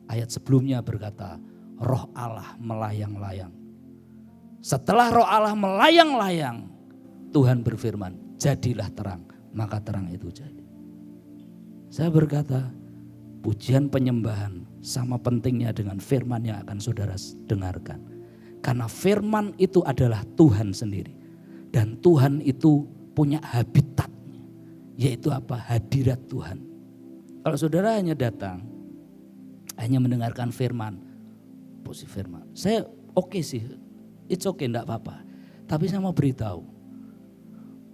Ayat sebelumnya berkata, Roh Allah melayang-layang. Setelah Roh Allah melayang-layang, Tuhan berfirman, jadilah terang, maka terang itu jadi. Saya berkata, pujian penyembahan sama pentingnya dengan firman yang akan saudara dengarkan. Karena firman itu adalah Tuhan sendiri. Dan Tuhan itu punya habitatnya. Yaitu apa? Hadirat Tuhan. Kalau saudara hanya datang, hanya mendengarkan firman, posisi firman. Saya oke sih, it's okay, enggak apa-apa. Tapi saya mau beritahu,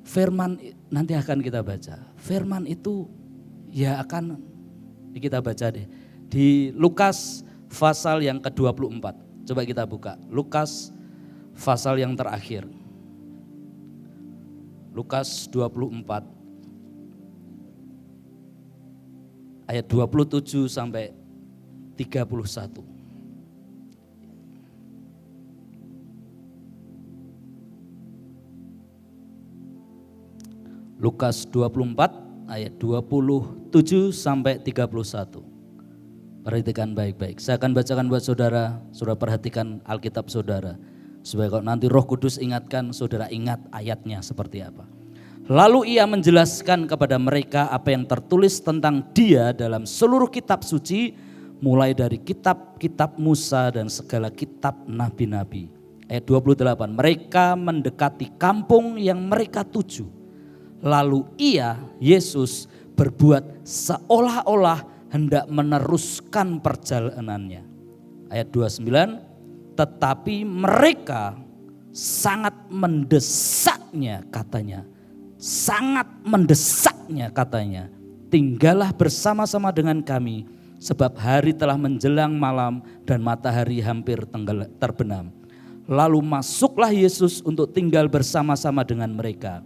firman nanti akan kita baca. Firman itu ya akan kita baca deh. Di Lukas pasal yang ke-24. Coba kita buka, Lukas pasal yang terakhir. Lukas 24 ayat 27 sampai 31. Lukas 24 ayat 27 sampai 31. Perhatikan baik-baik. Saya akan bacakan buat saudara, saudara perhatikan Alkitab saudara. Supaya kalau nanti Roh Kudus ingatkan, saudara ingat ayatnya seperti apa. Lalu ia menjelaskan kepada mereka apa yang tertulis tentang dia dalam seluruh kitab suci, mulai dari kitab-kitab Musa dan segala kitab nabi-nabi. Ayat 28, mereka mendekati kampung yang mereka tuju. Lalu ia, Yesus, berbuat seolah-olah hendak meneruskan perjalanannya. Ayat 29, tetapi mereka sangat mendesaknya katanya. Sangat mendesaknya katanya. Tinggallah bersama-sama dengan kami sebab hari telah menjelang malam dan matahari hampir terbenam. Lalu masuklah Yesus untuk tinggal bersama-sama dengan mereka.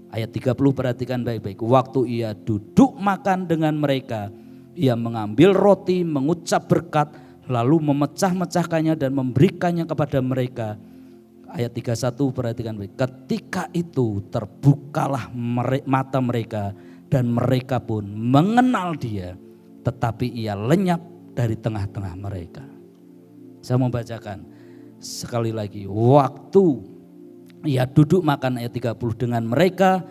Ayat 30 perhatikan baik-baik. Waktu ia duduk makan dengan mereka, ia mengambil roti, mengucap berkat, lalu memecah-mecahkannya dan memberikannya kepada mereka. Ayat 31 perhatikan baik. Ketika itu terbukalah mata mereka dan mereka pun mengenal dia, tetapi ia lenyap dari tengah-tengah mereka. Saya mau bacakan sekali lagi. Waktu ia duduk makan ayat 30 dengan mereka,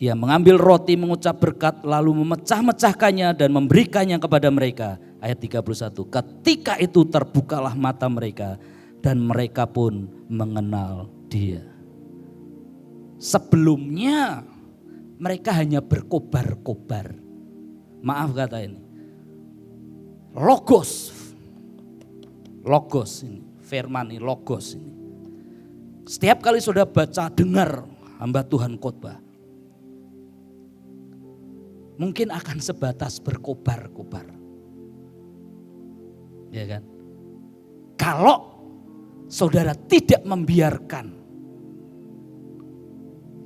ia mengambil roti, mengucap berkat, lalu memecah-mecahkannya dan memberikannya kepada mereka. Ayat 31, ketika itu terbukalah mata mereka dan mereka pun mengenal dia. Sebelumnya mereka hanya berkobar-kobar. Maaf kata ini. Logos ini, firman ini, logos ini. Setiap kali saudara baca, dengar hamba Tuhan khotbah, mungkin akan sebatas berkobar-kobar. Ya kan? Kalau saudara tidak membiarkan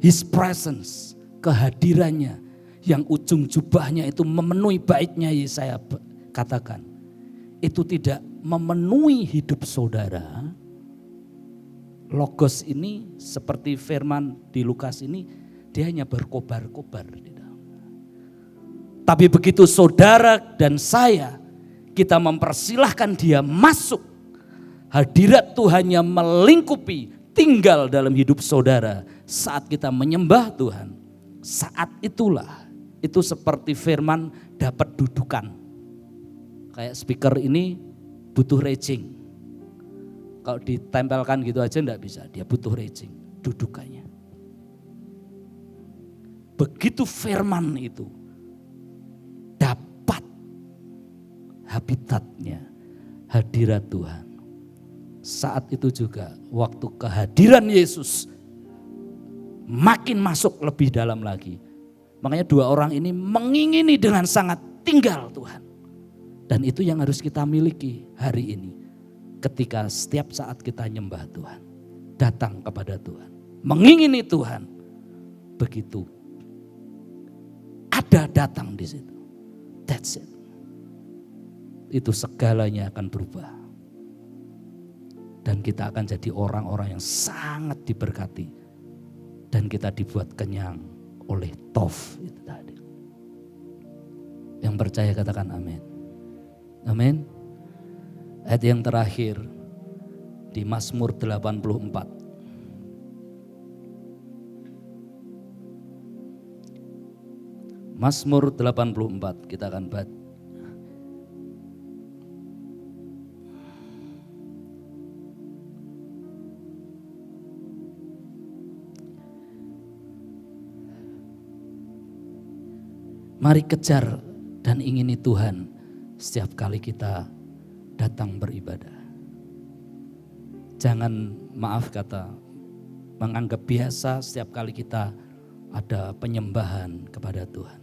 His presence, kehadirannya yang ujung jubahnya itu memenuhi baitnya Yesaya katakan. Itu tidak memenuhi hidup saudara. Logos ini seperti firman di Lukas ini, dia hanya berkobar-kobar. Tapi begitu saudara dan saya, kita mempersilahkan dia masuk. Hadirat Tuhannya melingkupi, tinggal dalam hidup saudara. Saat kita menyembah Tuhan, saat itulah, itu seperti firman dapat dudukan. Kayak speaker ini butuh raging. Kalau ditempelkan gitu aja enggak bisa, dia butuh raging, dudukannya. Begitu firman itu dapat habitatnya, hadirat Tuhan. Saat itu juga waktu kehadiran Yesus makin masuk lebih dalam lagi. Makanya dua orang ini mengingini dengan sangat tinggal Tuhan. Dan itu yang harus kita miliki hari ini. Ketika setiap saat kita nyembah Tuhan, datang kepada Tuhan, mengingini Tuhan. Begitu ada datang di situ. That's it. Itu segalanya akan berubah. Dan kita akan jadi orang-orang yang sangat diberkati. Dan kita dibuat kenyang oleh Tov itu tadi. Yang percaya katakan amin. Amin. Ayat yang terakhir di Mazmur 84. Mazmur 84 kita akan baca. Mari kejar dan ingini Tuhan setiap kali kita datang beribadah. Jangan menganggap biasa setiap kali kita ada penyembahan kepada Tuhan.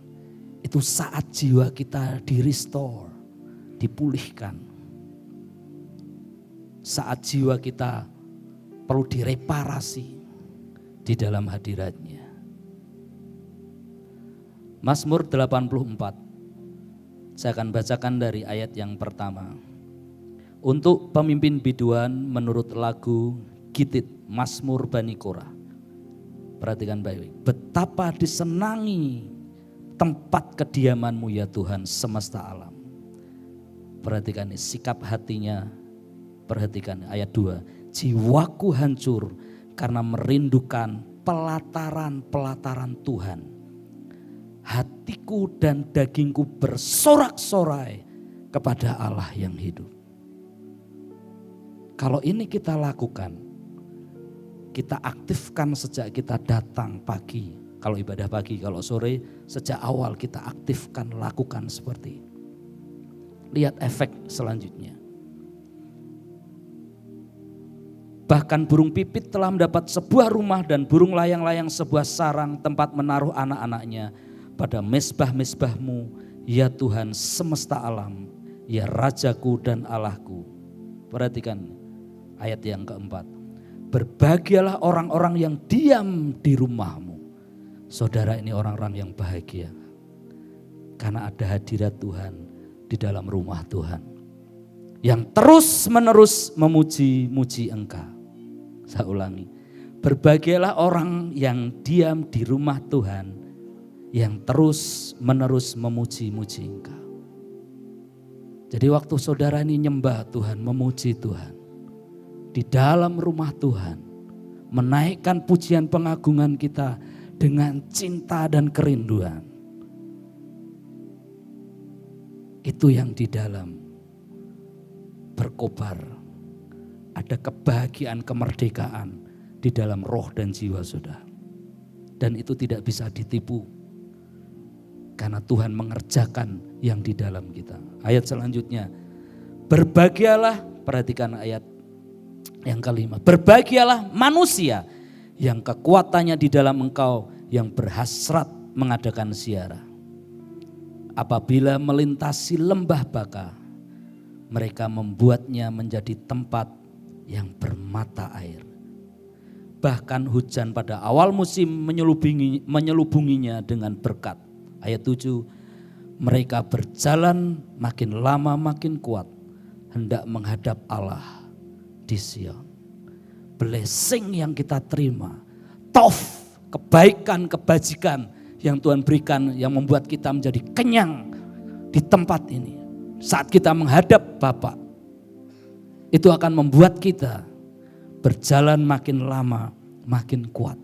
Itu saat jiwa kita di-restore, dipulihkan. Saat jiwa kita perlu direparasi di dalam hadiratnya. Mazmur 84, saya akan bacakan dari ayat yang pertama. Untuk pemimpin biduan menurut lagu Gitit Mazmur Bani Korah. Perhatikan baik-baik. Betapa disenangi tempat kediaman-Mu ya Tuhan semesta alam. Perhatikan ini sikap hatinya. Perhatikan ayat 2. Jiwaku hancur karena merindukan pelataran-pelataran Tuhan. Hatiku dan dagingku bersorak-sorai kepada Allah yang hidup. Kalau ini kita lakukan, kita aktifkan sejak kita datang pagi. Kalau ibadah pagi, kalau sore, sejak awal kita aktifkan, lakukan seperti ini. Lihat efek selanjutnya. Bahkan burung pipit telah mendapat sebuah rumah dan burung layang-layang sebuah sarang tempat menaruh anak-anaknya. Pada mezbah-mezbah-Mu, ya Tuhan semesta alam, ya Rajaku dan Allahku. Perhatikan ayat yang keempat. Berbahagialah orang-orang yang diam di rumah-Mu. Saudara, ini orang-orang yang bahagia. Karena ada hadirat Tuhan di dalam rumah Tuhan. Yang terus-menerus memuji-muji Engkau. Saya ulangi. Berbahagialah orang yang diam di rumah Tuhan. Yang terus-menerus memuji-muji Engkau. Jadi waktu saudara ini nyembah Tuhan, memuji Tuhan. Di dalam rumah Tuhan. Menaikkan pujian pengagungan kita dengan cinta dan kerinduan. Itu yang di dalam berkobar. Ada kebahagiaan, kemerdekaan di dalam roh dan jiwa saudara. Dan itu tidak bisa ditipu. Karena Tuhan mengerjakan yang di dalam kita. Ayat selanjutnya. Berbahagialah, perhatikan ayat yang kelima. Berbahagialah manusia yang kekuatannya di dalam Engkau, yang berhasrat mengadakan ziarah. Apabila melintasi lembah baka, mereka membuatnya menjadi tempat yang bermakna. mata air. Bahkan hujan pada awal musim menyelubunginya dengan berkat. Ayat 7, mereka berjalan makin lama makin kuat, hendak menghadap Allah di Sion. Blessing yang kita terima, tof, kebaikan, kebajikan yang Tuhan berikan, yang membuat kita menjadi kenyang di tempat ini. Saat kita menghadap Bapa, itu akan membuat kita berjalan makin lama makin kuat.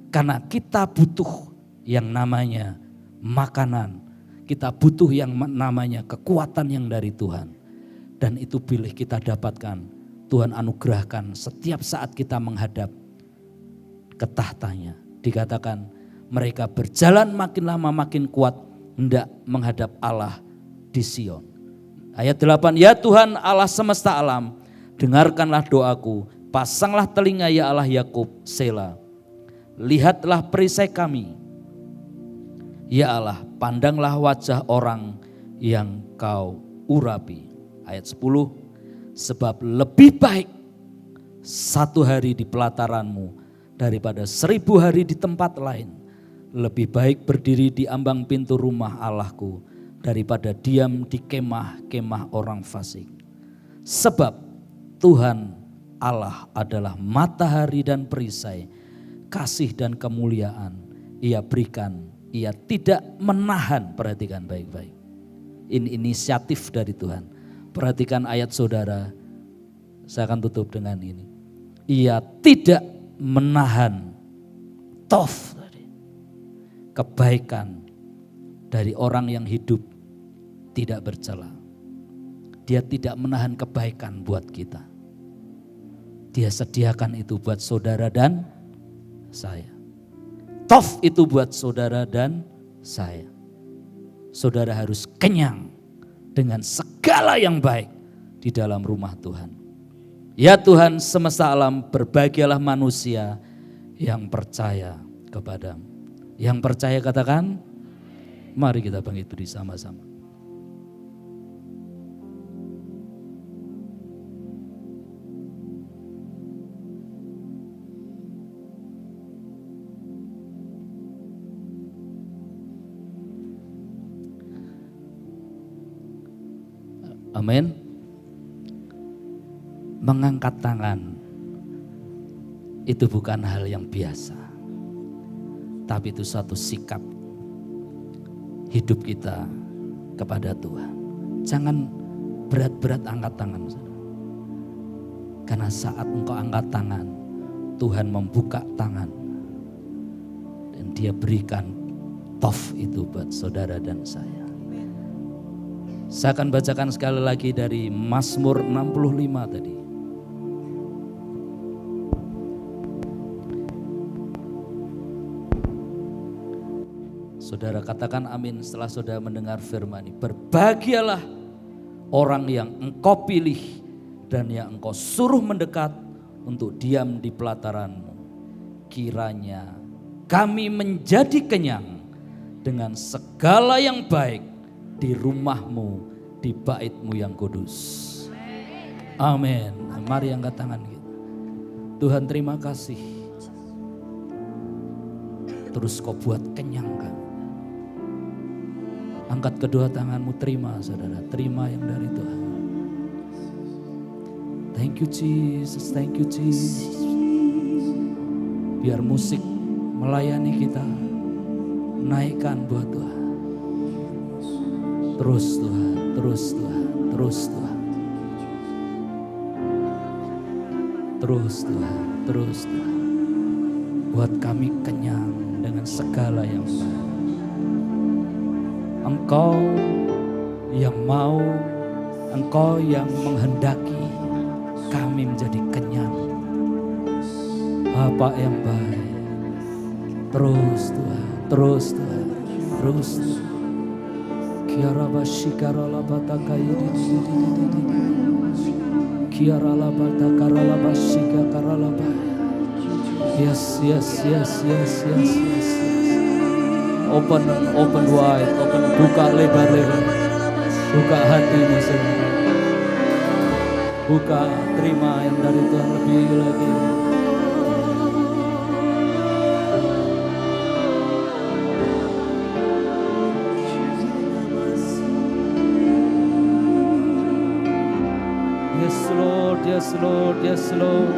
Karena kita butuh yang namanya makanan, kita butuh yang namanya kekuatan yang dari Tuhan. Dan itu pilih kita dapatkan, Tuhan anugerahkan setiap saat kita menghadap ke tahtanya. Dikatakan mereka berjalan makin lama makin kuat, hendak menghadap Allah di Sion. Ayat 8, ya Tuhan Allah semesta alam, dengarkanlah doaku, pasanglah telinga ya Allah Yakub, Sela. Lihatlah perisai kami, ya Allah, pandanglah wajah orang yang kau urapi. Ayat 10, sebab lebih baik satu hari di pelataranmu daripada 1000 hari di tempat lain. Lebih baik berdiri di ambang pintu rumah Allahku daripada diam di kemah-kemah orang fasik. Sebab Tuhan Allah adalah matahari dan perisai, kasih dan kemuliaan Ia berikan, Ia tidak menahan. Perhatikan baik-baik. Ini inisiatif dari Tuhan. Perhatikan ayat saudara, saya akan tutup dengan ini. Ia tidak menahan tof, kebaikan dari orang yang hidup tidak bercela. Dia tidak menahan kebaikan buat kita. Dia sediakan itu buat saudara dan saya. Tof itu buat saudara dan saya. Saudara harus kenyang dengan segala yang baik di dalam rumah Tuhan. Ya Tuhan semesta alam, berbahagialah manusia yang percaya kepadamu. Yang percaya katakan, mari kita bangkit berdiri sama-sama. Amin. Mengangkat tangan itu bukan hal yang biasa, tapi itu suatu sikap hidup kita kepada Tuhan. Jangan berat-berat angkat tangan. Karena saat engkau angkat tangan, Tuhan membuka tangan. Dan Dia berikan tof itu buat saudara dan saya. Saya akan bacakan sekali lagi dari Mazmur 65 tadi. Saudara katakan amin setelah saudara mendengar firman ini. Berbahagialah orang yang engkau pilih dan yang engkau suruh mendekat untuk diam di pelataranmu. Kiranya kami menjadi kenyang dengan segala yang baik di rumahmu, di baitmu yang kudus. Amin. Mari angkat tangan kita. Tuhan terima kasih. Terus kau buat kenyang kami. Angkat kedua tanganmu, terima saudara, terima yang dari Tuhan. Thank you Jesus, thank you Jesus. Biar musik melayani kita, naikkan buat Tuhan. Terus Tuhan, terus Tuhan, terus Tuhan. Terus Tuhan, terus Tuhan. Buat kami kenyang dengan segala yang baik. Engkau yang mau, Engkau yang menghendaki kami menjadi kenyang. Bapa yang baik. Terus Tuhan, terus Tuhan, terus Tuhan. Kiara bashikara labata kairi, kiara labata karala bashika karala ba. Yes, yes, yes, yes, yes, yes. Open wide, buka lebar-lebar, buka hatimu sendiri. Buka, terima yang dari Tuhan lebih lagi. Yes Lord, yes Lord, yes Lord.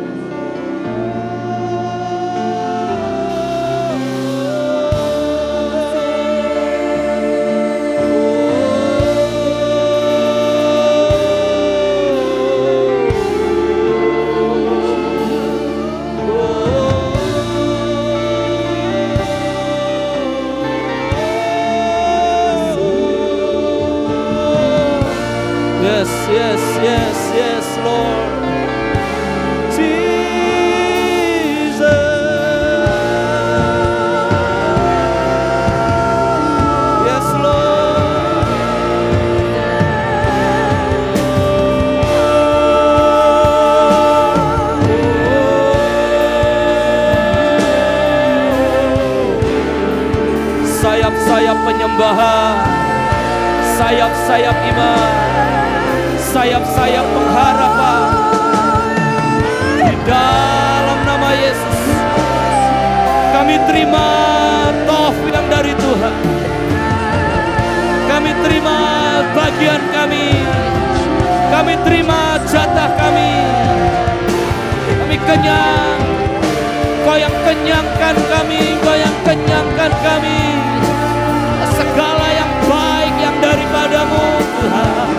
Yes, yes, yes, yes, Lord. Jesus. Yes, Lord. Sayap-sayap penyembahan, sayap-sayap iman, sayap-sayap pengharapan di dalam nama Yesus. Kami terima taufik yang dari Tuhan. Kami terima bagian kami. Kami terima jatah kami. Kami kenyang. Kau yang kenyangkan kami. Kau yang kenyangkan kami. Segala yang baik yang daripadamu Tuhan.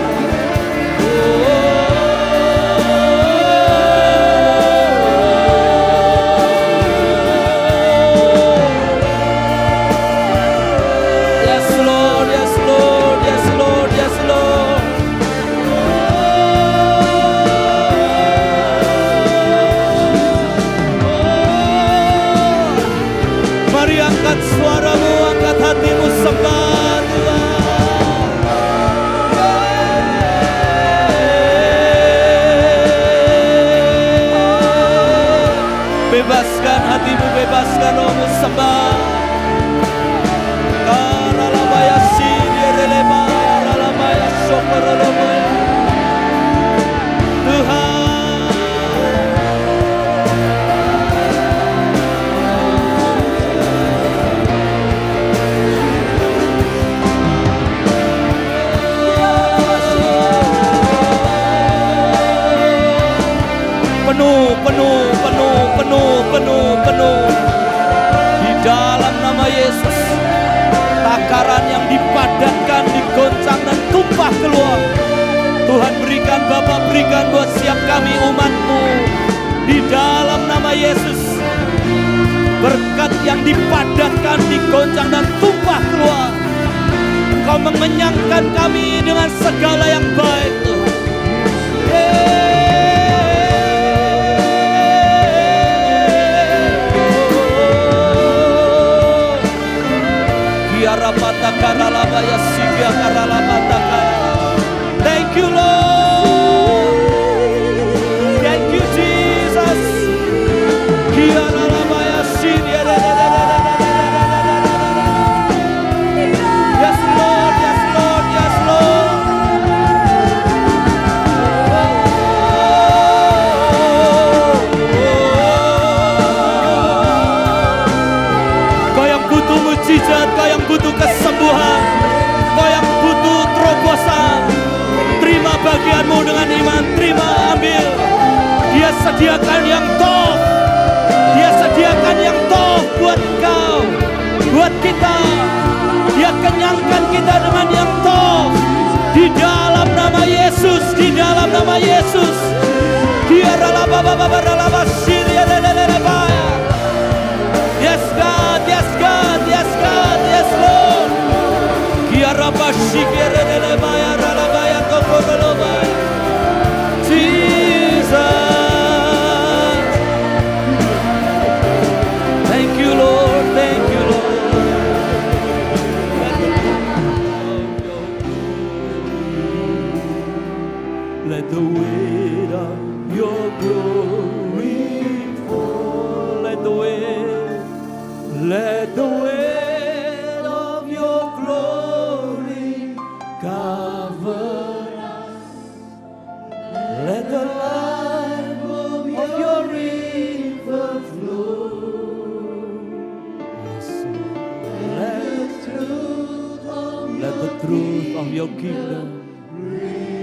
Mari angkat suaramu, angkat hatimu, sembah Tuhan. Bebaskan hatimu, bebaskan rohmu, sembah. Karalabaya sireleba, karalabaya sokorolobaya. Tuhan. Penuh di dalam nama Yesus. Takaran yang dipadatkan, digoncang dan tumpah keluar. Tuhan berikan, Bapa berikan buat siap kami umat-Mu di dalam nama Yesus. Berkat yang dipadatkan, digoncang dan tumpah keluar. Kau mengenyangkan kami dengan segala yang baik Tuhan. Thank you Lord. Thank you Jesus. Yes Lord, yes Lord, yes Lord. Kau yang butuh mujizat, kau yang butuh kesembuhan, kau yang butuh terobosan, terima bagianmu dengan iman, terima, ambil. Dia sediakan yang top, Dia sediakan yang top buat kau, buat kita. Dia kenyangkan kita dengan yang top. Di dalam nama Yesus, di dalam nama Yesus. Dia Yes God, yes God, yes God, yes Lord. Jesus. Thank you Lord, thank you Lord. Let the weight of your glory fall. Let the weight of your glory cover us. Let the light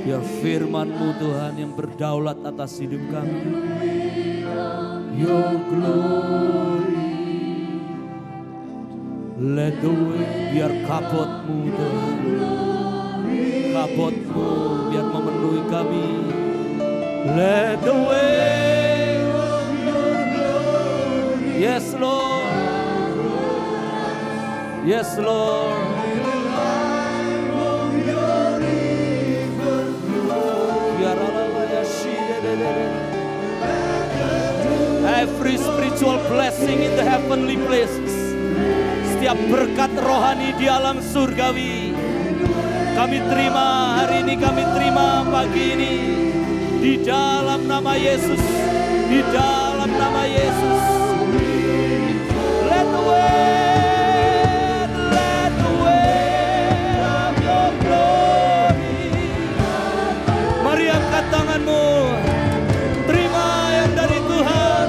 Biar firman-Mu Tuhan yang berdaulat atas hidup kami. Your glory. Let the way. Biar kabut-Mu Tuhan. Kabut-Mu biar memenuhi kami. Let the way. Yes Lord. Yes Lord. Every spiritual blessing in the heavenly places. Setiap berkat rohani di alam surgawi. Kami terima hari ini, kami terima pagi ini. Di dalam nama Yesus. Di dalam nama Yesus. Let the way, let the way of your glory. Mari angkat tanganmu. Terima yang dari Tuhan.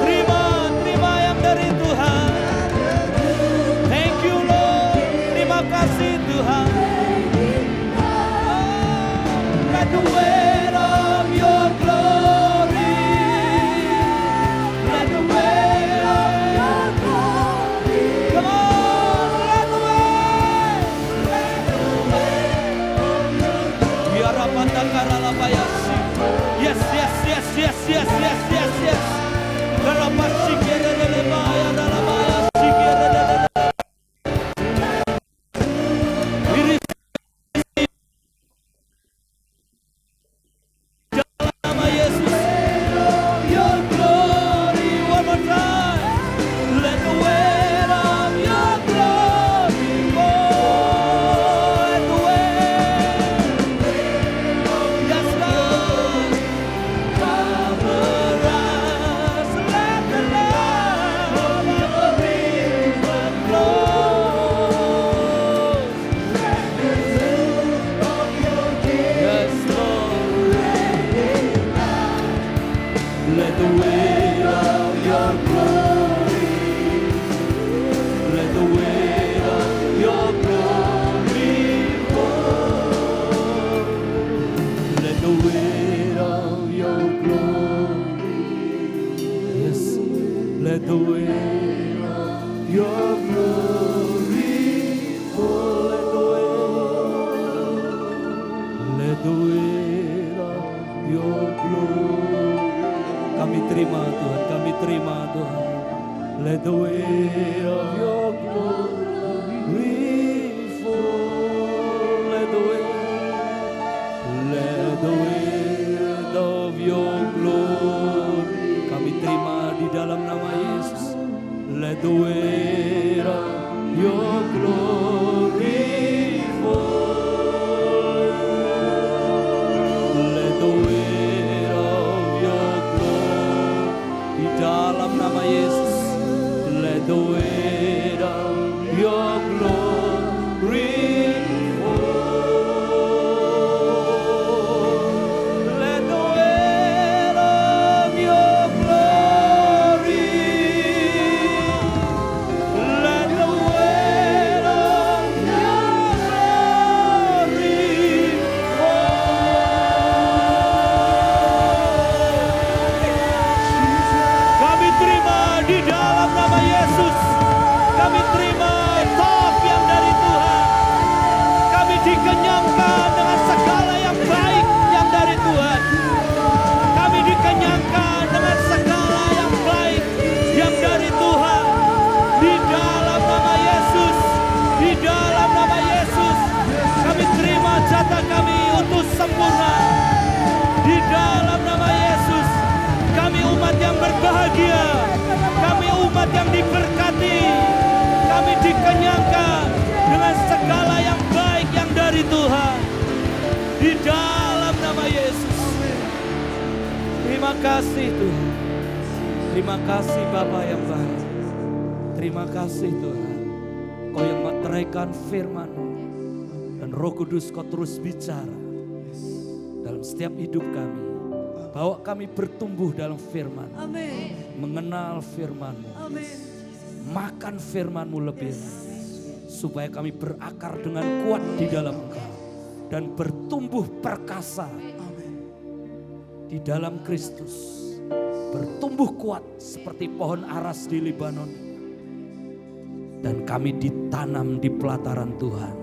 Terima yang dari Tuhan. Thank you Lord. Terima kasih Tuhan. Let the weight of your glory. Let the weight of your glory. Come on, let the weight. Let the weight of your glory. Biar apa takara lapayasi. Yes, yes, yes, yes, yes, yes, yes, yes. Berapa sikere lebaya dalam baya sikere dalam. Nama Yesus. Your glory one more time. Let the weight of your glory fall. Let the weight. Yes Lord. Cover us. Let the love of the river flow. Yes Lord. Let the weight of your glory, let the weight of your glory fall. Let the weight of your glory, yes, let the weight of your glory fall. Let the weight of your glory. Kami terima Tuhan, kami terima Tuhan. Let the weight of your glory fall. Let the weight of your glory. Kami terima di dalam nama Yesus. Let the weight of your glory fall. Let the weight of your glory. Di dalam nama Yesus. Let the weight of your glory fall. Let the weight of your glory. Let the weight of your glory fall. Kami terima di dalam nama Yesus. Kami terima top yang dari Tuhan. Kami dikenyangkan dengan segala yang baik yang dari Tuhan. Kami dikenyangkan dengan segala yang baik yang dari Tuhan. Di dalam nama Yesus. Di dalam nama Yesus. Kami terima jatah kami untuk sempurna. Di dalam nama Yesus. Kami umat yang berbahagia. Kami umat yang diberkati. Kami dikenyangkan dengan segala yang baik yang dari Tuhan. Di dalam nama Yesus. Terima kasih Tuhan. Terima kasih Bapa yang baik. Terima kasih Tuhan. Kau yang meteraikan firman-Mu. Dan Roh Kudus Kau terus bicara dalam setiap hidup kami. Bawa kami bertumbuh dalam firman. Amin. Mengenal firman-Mu. Amin. Makan firman-Mu lebih lagi. Supaya kami berakar dengan kuat di dalam Engkau. dan bertumbuh perkasa di dalam Kristus. Bertumbuh kuat seperti pohon aras di Libanon. Dan kami ditanam di pelataran Tuhan.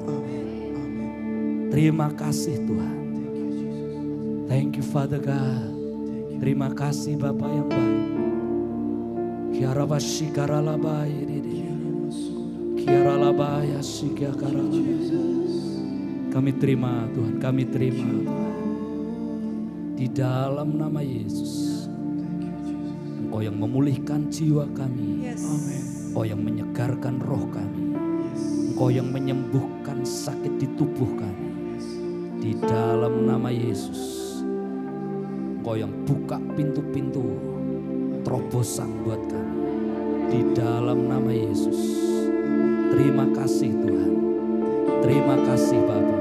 Terima kasih Tuhan. Thank you Father God. Terima kasih Bapa yang baik. Kami terima Tuhan, kami terima Tuhan. Di dalam nama Yesus, Engkau yang memulihkan jiwa kami, Engkau yang menyegarkan roh kami, Engkau yang menyembuhkan sakit di tubuh kami. Di dalam nama Yesus, Engkau yang buka pintu-pintu terobosan buat kami. Di dalam nama Yesus, terima kasih Tuhan. Terima kasih Bapa.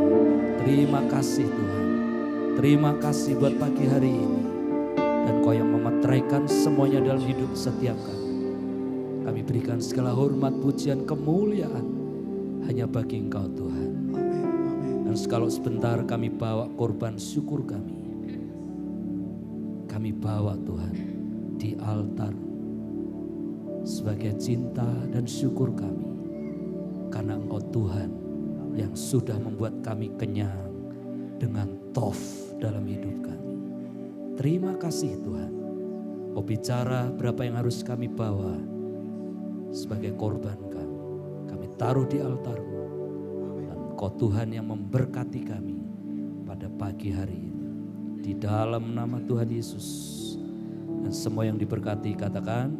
Terima kasih Tuhan. Terima kasih buat pagi hari ini. Dan Kau yang memeteraikan semuanya dalam hidup setiap kami. Kami berikan segala hormat, pujian, kemuliaan hanya bagi Engkau Tuhan. Dan kalau sebentar kami bawa korban syukur kami. Kami bawa Tuhan di altar sebagai cinta dan syukur kami. Karena Engkau Tuhan yang sudah membuat kami kenyang dengan tof dalam hidup kami. Terima kasih Tuhan. Kau bicara berapa yang harus kami bawa sebagai korban kami. Kami taruh di altar-Mu. Dan Kau Tuhan yang memberkati kami pada pagi hari ini. Di dalam nama Tuhan Yesus. Dan semua yang diberkati katakan